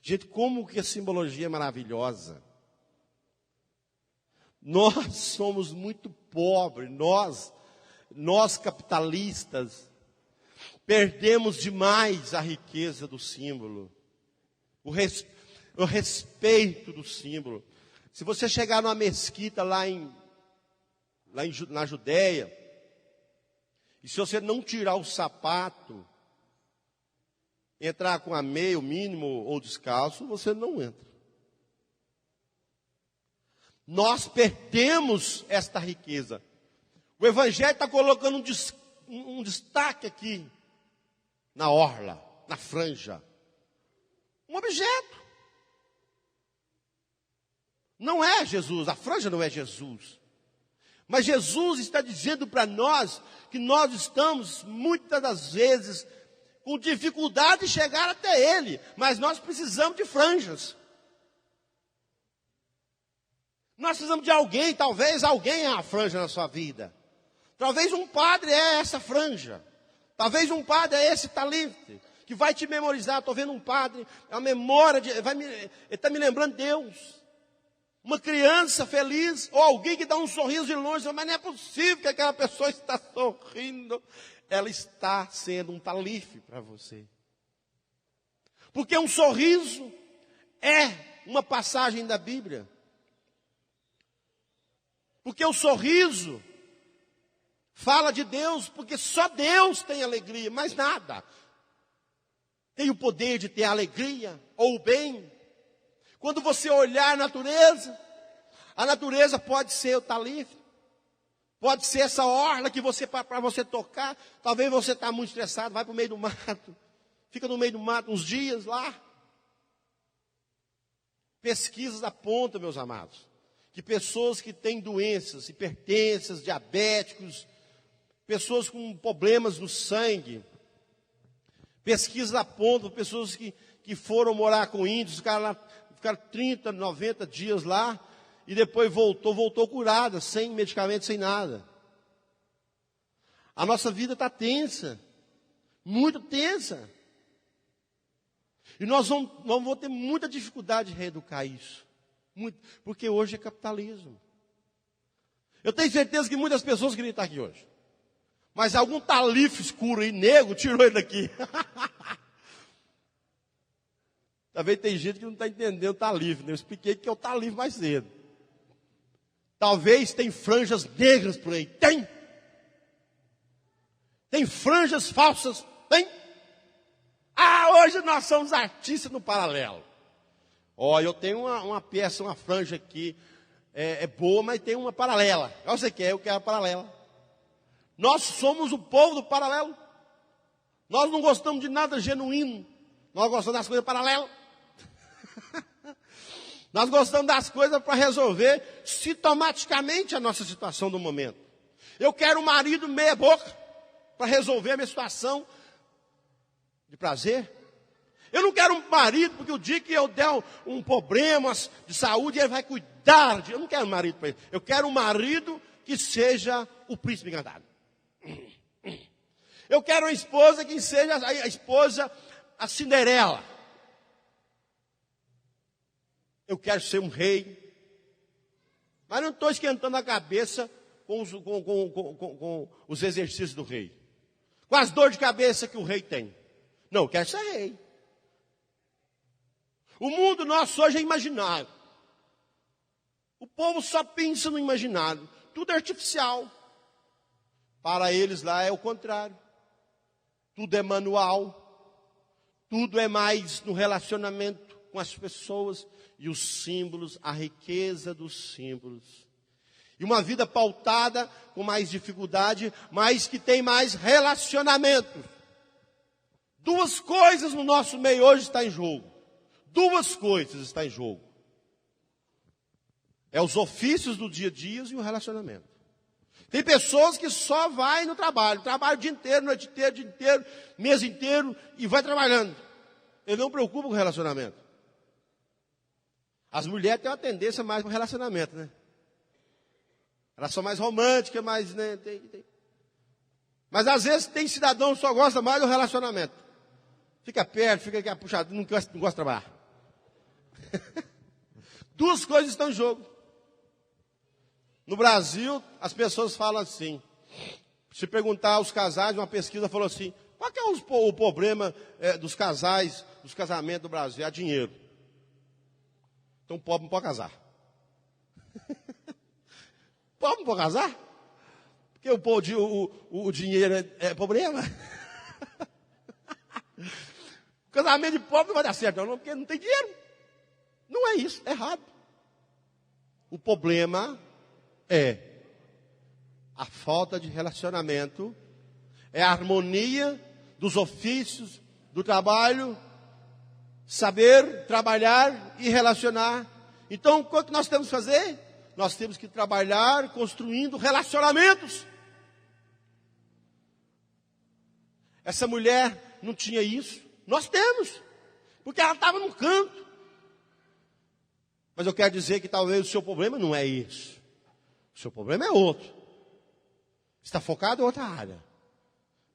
Speaker 2: Gente, como que a simbologia é maravilhosa. Nós somos muito pobres, nós capitalistas, perdemos demais a riqueza do símbolo, o respeito do símbolo. Se você chegar numa mesquita na Judéia, e se você não tirar o sapato, entrar com a meia, o mínimo, ou descalço, você não entra. Nós perdemos esta riqueza. O Evangelho está colocando um destaque aqui, na orla, na franja. Um objeto. Não é Jesus, a franja não é Jesus. Mas Jesus está dizendo para nós que nós estamos, muitas das vezes, com dificuldade de chegar até Ele. Mas nós precisamos de franjas. Nós precisamos de alguém, talvez alguém é a franja na sua vida. Talvez um padre é essa franja. Talvez um padre é esse talite, que vai te memorizar. Estou vendo um padre, é uma memória, ele está me lembrando Deus. Uma criança feliz, ou alguém que dá um sorriso de longe, mas não é possível que aquela pessoa está sorrindo. Ela está sendo um talife para você. Porque um sorriso é uma passagem da Bíblia. Porque o sorriso fala de Deus, porque só Deus tem alegria, mais nada. Tem o poder de ter alegria ou o bem. Quando você olhar a natureza pode ser o talife, pode ser essa orla que para você tocar. Talvez você está muito estressado, vai para o meio do mato, fica no meio do mato uns dias lá. Pesquisas apontam, meus amados, que pessoas que têm doenças, hipertensas, diabéticos, pessoas com problemas no sangue, pesquisas apontam pessoas que foram morar com índios, ficaram 30, 90 dias lá, e depois voltou curada, sem medicamento, sem nada. A nossa vida está tensa, muito tensa. E nós vamos ter muita dificuldade de reeducar isso. Muito, porque hoje é capitalismo. Eu tenho certeza que muitas pessoas queriam estar aqui hoje. Mas algum talife escuro e negro tirou ele daqui. Talvez tem gente que não está entendendo o talife, né? Eu expliquei que é o talife mais cedo. Talvez tem franjas negras por aí. Tem. Tem franjas falsas. Tem. Hoje nós somos artistas no paralelo. Eu tenho uma peça, uma franja aqui. É boa, mas tem uma paralela. Qual você quer? Eu quero a paralela. Nós somos o povo do paralelo. Nós não gostamos de nada genuíno. Nós gostamos das coisas paralelas. Nós gostamos das coisas para resolver sintomaticamente a nossa situação do momento. Eu quero um marido meia boca para resolver a minha situação de prazer. Eu não quero um marido porque o dia que eu der um problema de saúde, ele vai cuidar. Eu não quero um marido para ele. Eu quero um marido que seja o príncipe encantado. Eu quero uma esposa que seja a esposa, a Cinderela. Eu quero ser um rei. Mas não estou esquentando a cabeça com os exercícios do rei. Com as dores de cabeça que o rei tem. Não, eu quero ser rei. O mundo nosso hoje é imaginário. O povo só pensa no imaginário. Tudo é artificial. Para eles lá é o contrário. Tudo é manual. Tudo é mais no relacionamento com as pessoas. E os símbolos, a riqueza dos símbolos. E uma vida pautada com mais dificuldade, mas que tem mais relacionamento. Duas coisas no nosso meio hoje estão em jogo. Duas coisas estão em jogo. É os ofícios do dia a dia e o relacionamento. Tem pessoas que só vai no trabalho o dia inteiro, noite inteira, dia inteiro, mês inteiro, e vai trabalhando. Ele não preocupa com o relacionamento. As mulheres têm uma tendência mais para o relacionamento, né? Elas são mais românticas, mais, né? Mas às vezes tem cidadão que só gosta mais do relacionamento. Fica perto, fica aqui puxado, não gosta de trabalhar. Duas coisas estão em jogo. No Brasil, as pessoas falam assim. Se perguntar aos casais, uma pesquisa falou assim: qual que é o problema dos casais, dos casamentos do Brasil? É dinheiro. Então pobre não pode casar. Pobre não pode casar? Porque o dinheiro é problema. O casamento de pobre não vai dar certo, não, porque não tem dinheiro. Não é isso, é errado. O problema é a falta de relacionamento, é a harmonia dos ofícios, do trabalho, saber trabalhar e relacionar. Então, o que nós temos que fazer? Nós temos que trabalhar construindo relacionamentos. Essa mulher não tinha isso. Nós temos, porque ela estava num canto. Mas eu quero dizer que talvez o seu problema não é isso. O seu problema é outro. Está focado em outra área.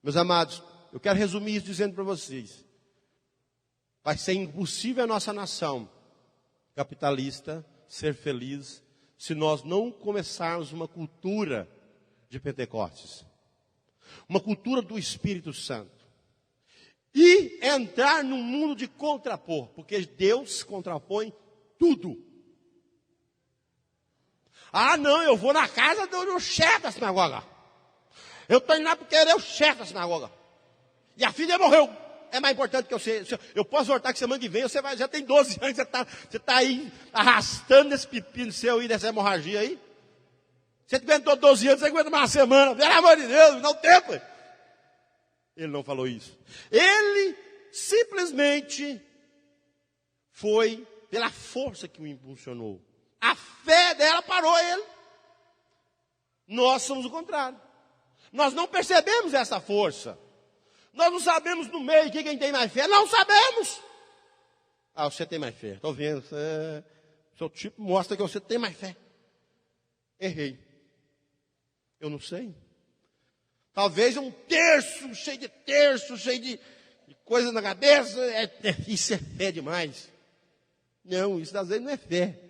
Speaker 2: Meus amados, eu quero resumir isso dizendo para vocês. Vai ser impossível a nossa nação capitalista ser feliz se nós não começarmos uma cultura de Pentecostes. Uma cultura do Espírito Santo. E entrar num mundo de contrapor, porque Deus contrapõe tudo. Ah, não, eu vou na casa do chefe da sinagoga. Eu estou indo lá porque ele é o chefe da sinagoga. E a filha morreu. É mais importante que eu sei. Eu posso voltar que semana que vem, você já tem 12 anos, você tá aí arrastando esse pepino seu aí, dessa hemorragia aí. Você aguentou 12 anos, você aguenta mais uma semana. Pelo amor de Deus, não tem tempo. Ele não falou isso. Ele simplesmente foi pela força que o impulsionou. A fé dela parou ele. Nós somos o contrário. Nós não percebemos essa força. Nós não sabemos no meio quem tem mais fé. Não sabemos. Ah, você tem mais fé. Estou vendo. Seu tipo mostra que você tem mais fé. Errei. Eu não sei. Talvez um terço, cheio de coisa na cabeça. Isso é fé demais. Não, isso às vezes não é fé.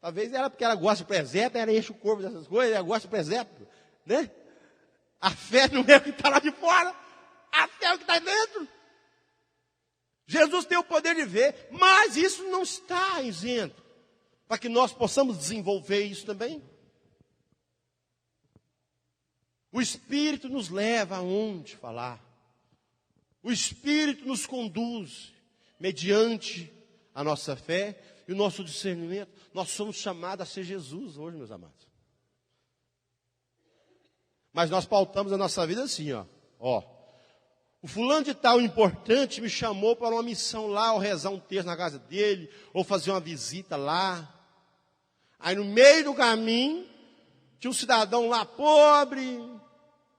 Speaker 2: Talvez era porque ela gosta de presépio, ela enche o corpo dessas coisas, ela gosta de presépio, né? A fé não é o que está lá de fora, a fé é o que está dentro. Jesus tem o poder de ver, mas isso não está isento, para que nós possamos desenvolver isso também. O Espírito nos leva aonde falar. O Espírito nos conduz, mediante a nossa fé e o nosso discernimento. Nós somos chamados a ser Jesus hoje, meus amados. Mas nós pautamos a nossa vida assim, ó. O fulano de tal importante me chamou para uma missão lá, ou rezar um texto na casa dele, ou fazer uma visita lá. Aí no meio do caminho, tinha um cidadão lá pobre.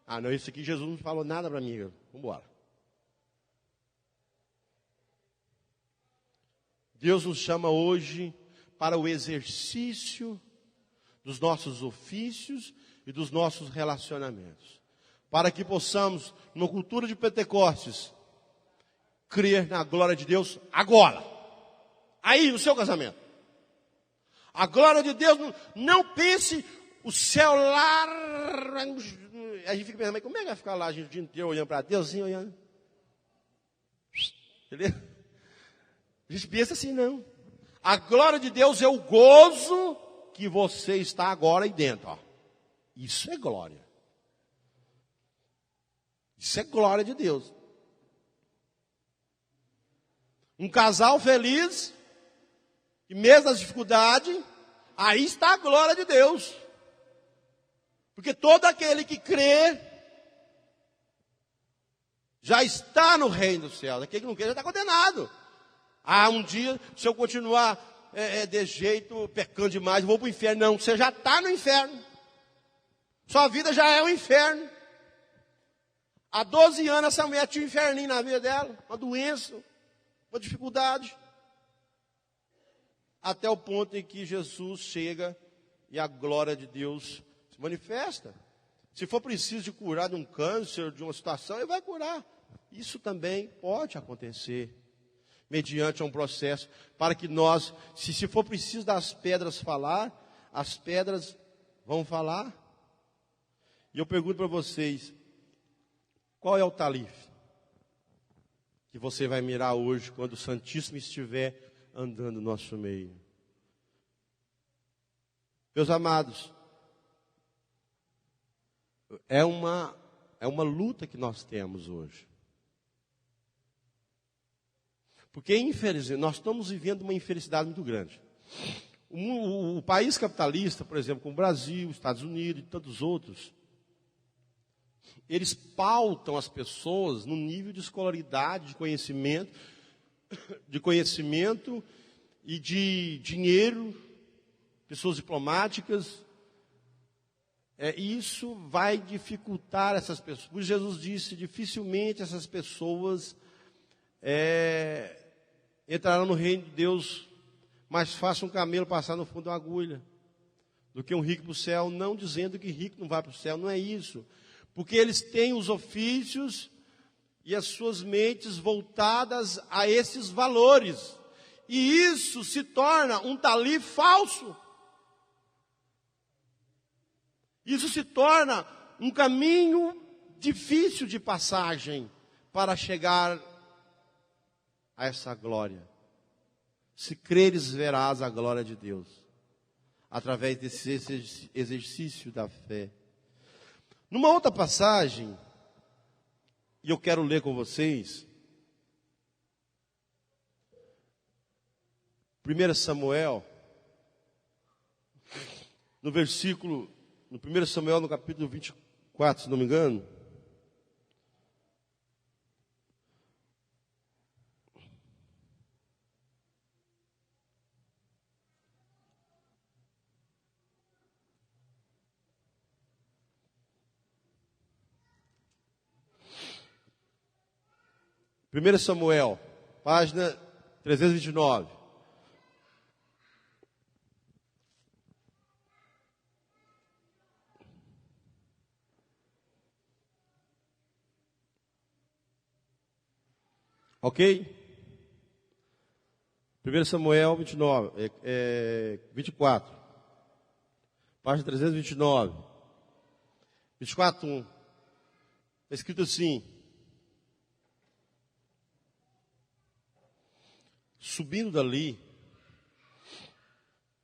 Speaker 2: Ah, não, isso aqui Jesus não falou nada para mim. Vamos embora. Deus nos chama hoje para o exercício dos nossos ofícios e dos nossos relacionamentos. Para que possamos, numa cultura de Pentecostes, crer na glória de Deus agora. Aí, no seu casamento. A glória de Deus, não pense o céu lá. A gente fica pensando, mas como é que vai ficar lá a gente o dia inteiro olhando para Deus, assim, olhando? Entendeu? A gente pensa assim, não. A glória de Deus é o gozo que você está agora aí dentro. Ó. Isso é glória. Isso é glória de Deus. Um casal feliz, e mesmo nas dificuldades, aí está a glória de Deus. Porque todo aquele que crê, já está no reino do céu. Aquele que não crê já está condenado. Ah, um dia, se eu continuar de jeito, pecando demais, vou para o inferno. Não, você já está no inferno. Sua vida já é um inferno. Há 12 anos essa mulher tinha um inferninho na vida dela, uma doença, uma dificuldade. Até o ponto em que Jesus chega e a glória de Deus se manifesta. Se for preciso de curar de um câncer, de uma situação, ele vai curar. Isso também pode acontecer, mediante um processo, para que nós, se for preciso das pedras falar, as pedras vão falar. E eu pergunto para vocês, qual é o talife que você vai mirar hoje, quando o Santíssimo estiver andando no nosso meio? Meus amados, é uma luta que nós temos hoje. Porque, infelizmente, nós estamos vivendo uma infelicidade muito grande. O país capitalista, por exemplo, como o Brasil, os Estados Unidos e tantos outros, eles pautam as pessoas no nível de escolaridade, de conhecimento e de dinheiro, pessoas diplomáticas. Isso vai dificultar essas pessoas. Por isso Jesus disse, dificilmente essas pessoas entrarão no reino de Deus. Mais fácil um camelo passar no fundo de uma agulha do que um rico para o céu. Não dizendo que rico não vai para o céu, não é isso. Porque eles têm os ofícios e as suas mentes voltadas a esses valores. E isso se torna um talife falso. Isso se torna um caminho difícil de passagem para chegar a essa glória. Se creres, verás a glória de Deus, através desse exercício da fé. Numa outra passagem, e eu quero ler com vocês, 1 Samuel, no 1 Samuel, no capítulo 24, se não me engano. Primeiro Samuel, página 329. Ok? 1 Samuel 24. Página 329. 24:1. Está escrito assim: subindo dali,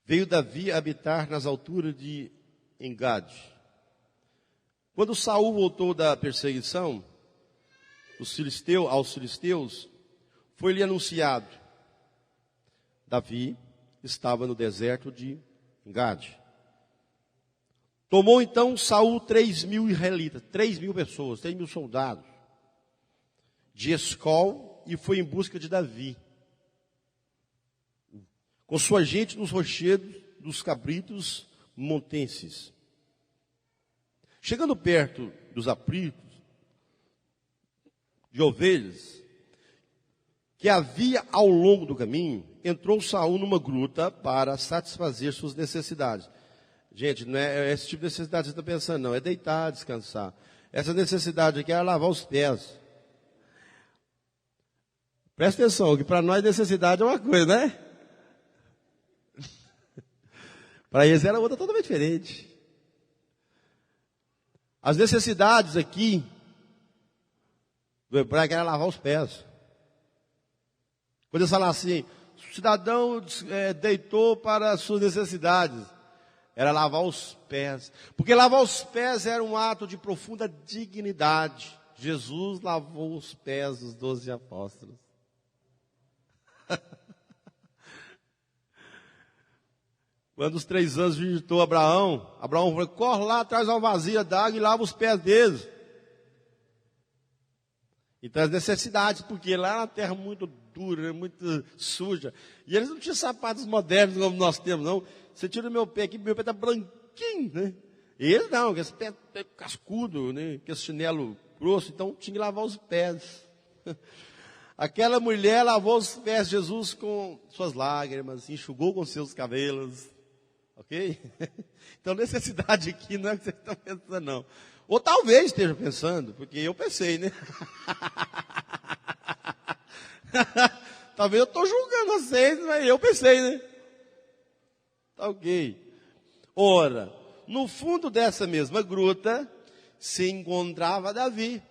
Speaker 2: veio Davi habitar nas alturas de Engade. Quando Saul voltou da perseguição aos filisteus, foi-lhe anunciado: Davi estava no deserto de Engade. Tomou então Saul 3.000 israelitas, 3.000 pessoas, 3.000 soldados, de Escol, e foi em busca de Davi, com sua gente nos rochedos dos cabritos montenses. Chegando perto dos apritos de ovelhas que havia ao longo do caminho, entrou Saul numa gruta para satisfazer suas necessidades. Gente, não é esse tipo de necessidade que você está pensando, não. É deitar, descansar. Essa necessidade aqui é lavar os pés. Presta atenção, que para nós necessidade é uma coisa, né? Para eles era outra totalmente diferente. As necessidades aqui do hebraico era lavar os pés. Quando eles falam assim, o cidadão deitou para as suas necessidades, era lavar os pés. Porque lavar os pés era um ato de profunda dignidade. Jesus lavou os pés dos 12 apóstolos. Quando os 3 anos visitou Abraão falou: corre lá, traz uma vasilha d'água e lava os pés deles. Então as necessidades, porque lá era uma terra muito dura, muito suja. E eles não tinham sapatos modernos como nós temos, não. Você tira o meu pé aqui, meu pé está branquinho, né? Ele não, esse pé cascudo, né? Esse chinelo grosso, então tinha que lavar os pés. Aquela mulher lavou os pés de Jesus com suas lágrimas, enxugou com seus cabelos. Ok? Então, necessidade aqui não é o que você está pensando, não. Ou talvez esteja pensando, porque eu pensei, né? Talvez eu estou julgando vocês, mas eu pensei, né? Tá ok. Ora, no fundo dessa mesma gruta se encontrava Davi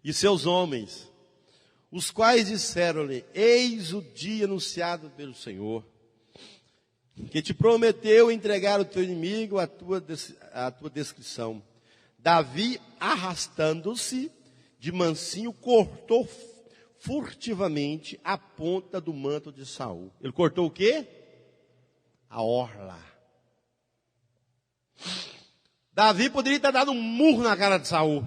Speaker 2: e seus homens, os quais disseram-lhe: eis o dia anunciado pelo Senhor, que te prometeu entregar o teu inimigo à tua descrição. Davi, arrastando-se de mansinho, cortou furtivamente a ponta do manto de Saul. Ele cortou o quê? A orla. Davi poderia ter dado um murro na cara de Saul.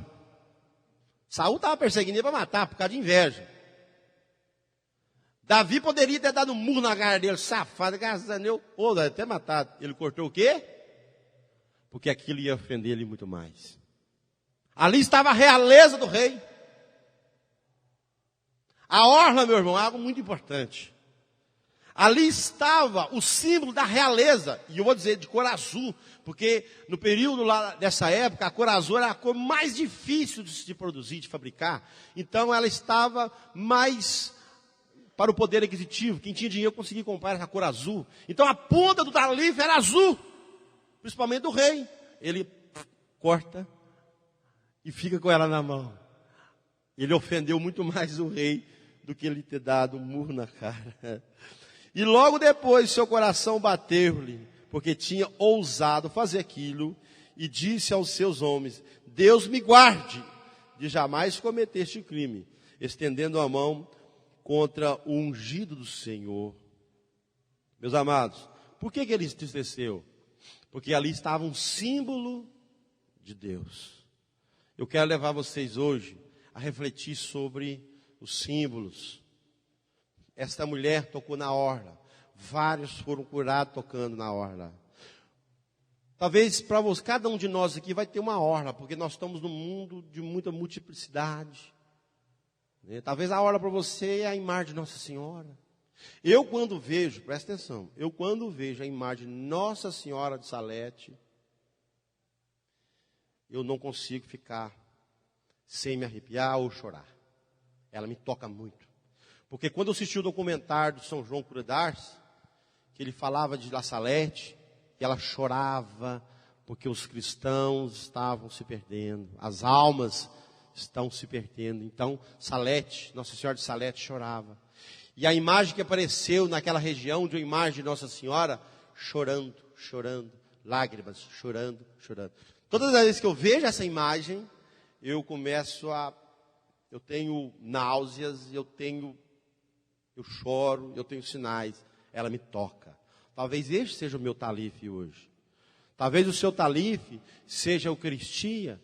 Speaker 2: Saul estava perseguindo ele para matar, por causa de inveja. Davi poderia ter dado um murro na cara dele, safado, graças a Deus, ou até matado. Ele cortou o quê? Porque aquilo ia ofender ele muito mais. Ali estava a realeza do rei. A orla, meu irmão, é algo muito importante. Ali estava o símbolo da realeza, e eu vou dizer de cor azul, porque no período lá dessa época, a cor azul era a cor mais difícil de se produzir, de fabricar. Então ela estava mais para o poder aquisitivo. Quem tinha dinheiro conseguia comprar essa cor azul. Então a ponta do talife era azul, principalmente do rei. Ele corta e fica com ela na mão. Ele ofendeu muito mais o rei do que ele ter dado um murro na cara. E logo depois seu coração bateu-lhe, porque tinha ousado fazer aquilo, e disse aos seus homens: Deus me guarde de jamais cometer este crime, estendendo a mão contra o ungido do Senhor. Meus amados, por que ele entristeceu? Porque ali estava um símbolo de Deus. Eu quero levar vocês hoje a refletir sobre os símbolos. Esta mulher tocou na orla. Vários foram curados tocando na orla. Talvez para você, cada um de nós aqui vai ter uma orla, porque nós estamos num mundo de muita multiplicidade. Talvez a orla para você é a imagem de Nossa Senhora. Eu quando vejo, presta atenção, eu quando vejo a imagem de Nossa Senhora de Salete, eu não consigo ficar sem me arrepiar ou chorar. Ela me toca muito. Porque quando eu assisti o documentário de São João Cura d'Ars, que ele falava de La Salete, que ela chorava porque os cristãos estavam se perdendo, as almas estão se perdendo. Então, Salete, Nossa Senhora de Salete chorava. E a imagem que apareceu naquela região de uma imagem de Nossa Senhora, chorando, chorando, lágrimas, chorando, chorando. Todas as vezes que eu vejo essa imagem, eu tenho náuseas, eu choro, eu tenho sinais, ela me toca. Talvez este seja o meu talife hoje. Talvez o seu talife seja a Eucaristia,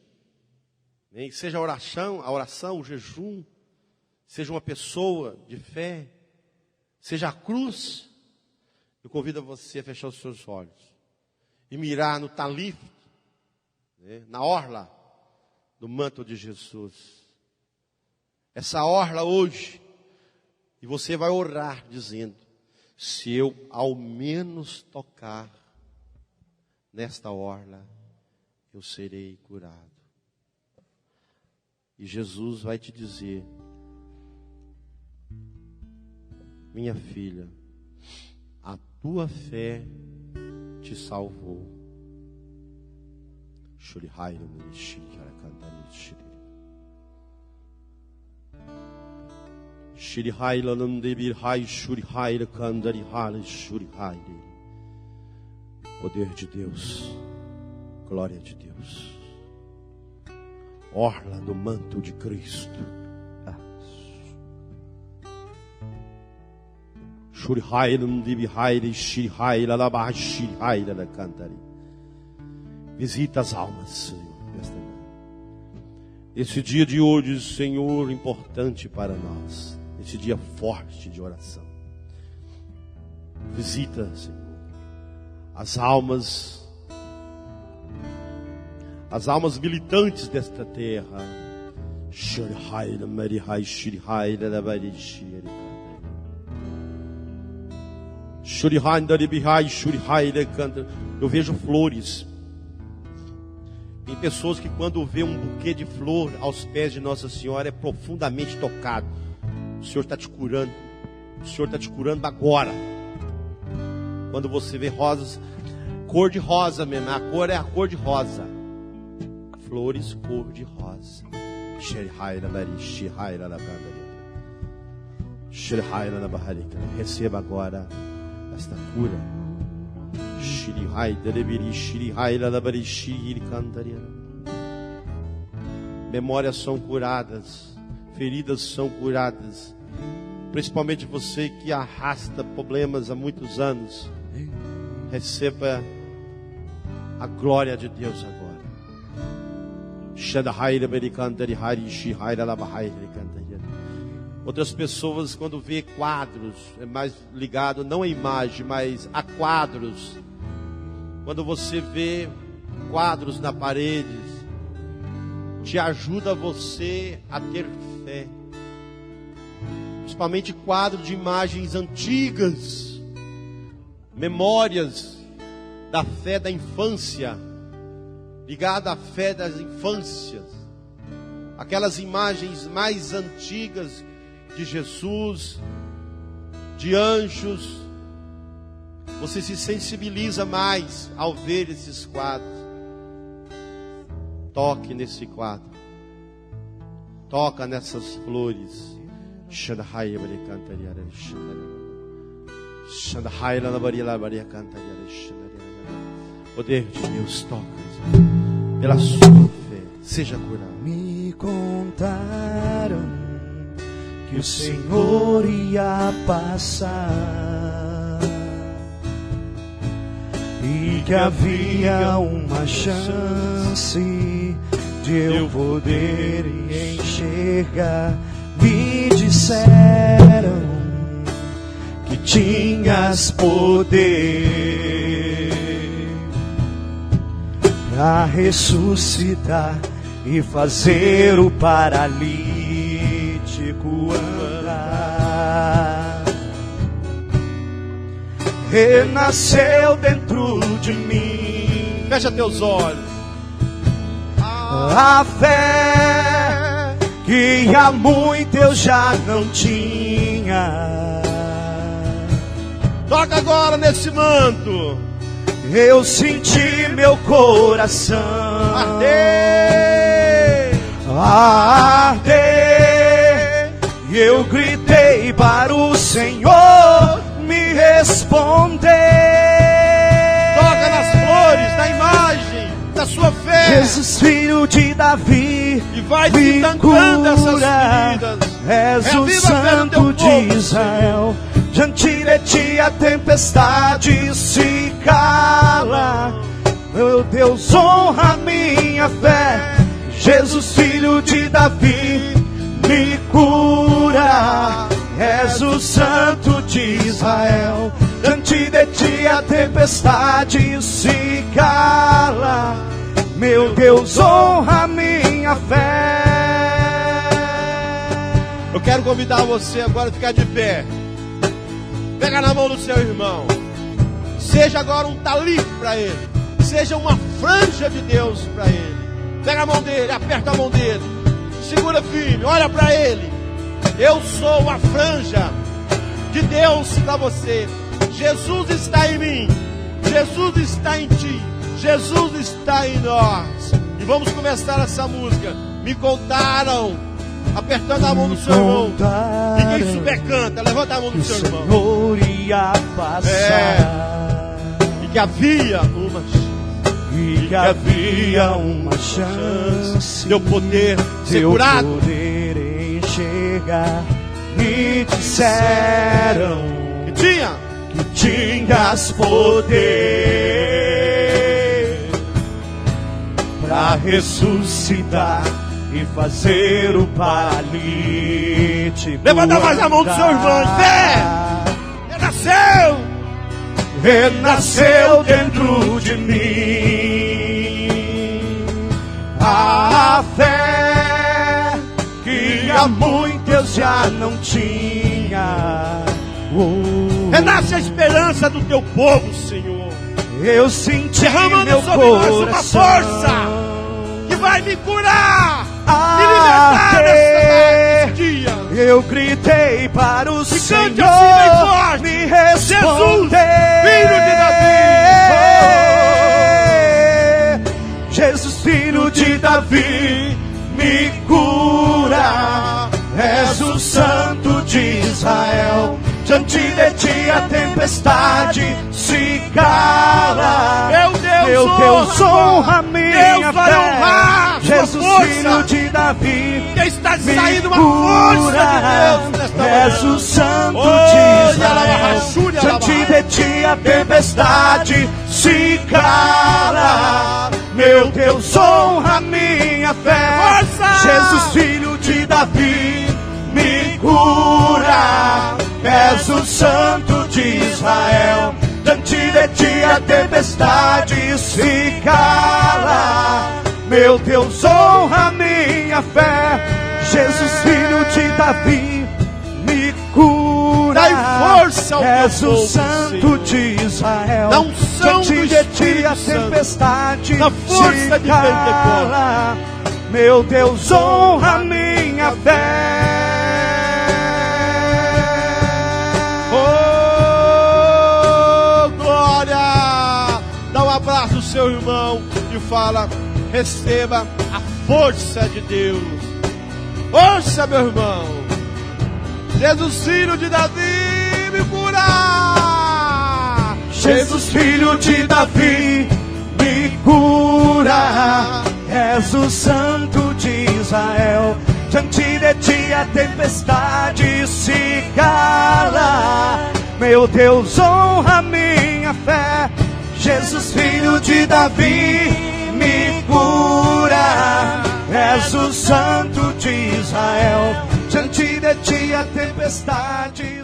Speaker 2: né? Seja a oração, o jejum, seja uma pessoa de fé, seja a cruz. Eu convido você a fechar os seus olhos e mirar no talife, né? Na orla do manto de Jesus. Essa orla hoje. E você vai orar dizendo: se eu ao menos tocar nesta orla, eu serei curado. E Jesus vai te dizer: minha filha, a tua fé te salvou. Poder de Deus, glória de Deus, orla do manto de Cristo. Visita as almas, Senhor, nesta manhã. Esse dia de hoje, Senhor, importante para nós. Esse dia forte de oração. Visita, Senhor, as almas as almas militantes desta terra. Eu vejo flores. Tem pessoas que quando vê um buquê de flor aos pés de Nossa Senhora é profundamente tocado. O Senhor está te curando. O Senhor está te curando agora. Quando você vê rosas, cor de rosa mesmo, a cor é a cor de rosa. Flores cor de rosa. Receba agora esta cura. Memórias são curadas, feridas são curadas, principalmente você que arrasta problemas há muitos anos. Receba a glória de Deus agora. Outras pessoas, quando vê quadros, é mais ligado não à imagem, mas a quadros. Quando você vê quadros na parede, te ajuda você a ter fé. Principalmente quadros de imagens antigas, memórias da fé da infância, ligada à fé das infâncias, aquelas imagens mais antigas de Jesus, de anjos. Você se sensibiliza mais ao ver esses quadros. Toque nesse quadro, toca nessas flores. Poder de Deus, toca pela sua fé, seja curado.
Speaker 3: Me contaram que o Senhor ia passar e que havia uma chance de eu poder enxergar. Me disseram que tinhas poder para ressuscitar e fazer o paralítico andar. Renasceu dentro de mim.
Speaker 2: Fecha teus olhos.
Speaker 3: A fé que há muito eu já não tinha.
Speaker 2: Toca agora nesse manto.
Speaker 3: Eu senti meu coração arder, e eu gritei para o Senhor me responder.
Speaker 2: Toca nas flores da imagem da sua fé.
Speaker 3: Jesus, filho de Davi,
Speaker 2: e vai
Speaker 3: me
Speaker 2: tancando essas
Speaker 3: cura.
Speaker 2: feridas.
Speaker 3: És o Santo de Israel. Diante de ti a tempestade se cala. Meu Deus, honra minha fé. Jesus, filho de Davi, me cura. És o Santo de Israel. Diante de ti a tempestade se cala. Meu Deus, honra minha fé.
Speaker 2: Eu quero convidar você agora a ficar de pé. Pega na mão do seu irmão. Seja agora um talife para ele. Seja uma franja de Deus para ele. Pega a mão dele, aperta a mão dele. Segura firme, olha para ele. Eu sou a franja de Deus para você. Jesus está em mim. Jesus está em ti. Jesus está em nós. E vamos começar essa música. Me contaram. Apertando a mão do seu irmão. E quem souber canta, levanta a mão do seu irmão.
Speaker 3: O Senhor ia passar.
Speaker 2: E que havia uma chance de eu poder ser curado.
Speaker 3: Poder enxergar. Me disseram
Speaker 2: que
Speaker 3: tinhas poder para ressuscitar e fazer o paralítico.
Speaker 2: Levanta mais a mão do seu irmão. Fé! Renasceu
Speaker 3: dentro de mim. a fé que há muito eu já não tinha.
Speaker 2: Renasce a esperança do teu povo, Senhor.
Speaker 3: Eu senti
Speaker 2: derramando sobre nós uma força que vai me curar, me libertar nesse dia.
Speaker 3: Eu gritei para o Senhor,
Speaker 2: assim bem forte,
Speaker 3: me respondeu.
Speaker 2: Jesus, filho de Davi,
Speaker 3: me cura. És o Santo de Israel. Diante de ti a tempestade se cala.
Speaker 2: Meu Deus,
Speaker 3: honra minha
Speaker 2: Deus vai honrar
Speaker 3: Jesus,
Speaker 2: sua
Speaker 3: filho
Speaker 2: força.
Speaker 3: de Davi,
Speaker 2: que está
Speaker 3: me
Speaker 2: saindo uma
Speaker 3: cura.
Speaker 2: força de Deus nesta
Speaker 3: És
Speaker 2: manhã.
Speaker 3: o Santo
Speaker 2: Oh,
Speaker 3: de Israel. Diante de ti a tempestade se cala. Meu Deus, honra minha fé.
Speaker 2: Força!
Speaker 3: Jesus, filho de Davi, me cura. És o Santo de Israel. Diante de ti a tempestade se cala. Meu Deus, honra minha fé. Jesus, filho de Davi, me cura.
Speaker 2: Dai força ao
Speaker 3: És
Speaker 2: teu
Speaker 3: o
Speaker 2: povo,
Speaker 3: Santo
Speaker 2: Senhor.
Speaker 3: de Israel.
Speaker 2: Dá unção
Speaker 3: Diante
Speaker 2: do
Speaker 3: de ti a
Speaker 2: Espírito Santo.
Speaker 3: tempestade
Speaker 2: Na força
Speaker 3: se
Speaker 2: de
Speaker 3: cala. Meu Deus, honra minha fé.
Speaker 2: Oh, glória! Dá um abraço ao seu irmão e fala: receba a força de Deus. Força, meu irmão. Jesus, filho de Davi, me cura.
Speaker 3: Jesus, filho de Davi, me cura. És o Santo de Israel. Diante de ti a tempestade se cala. Meu Deus, honra minha fé. Jesus, filho de Davi, me cura. És o Santo de Israel. Diante de ti a tempestade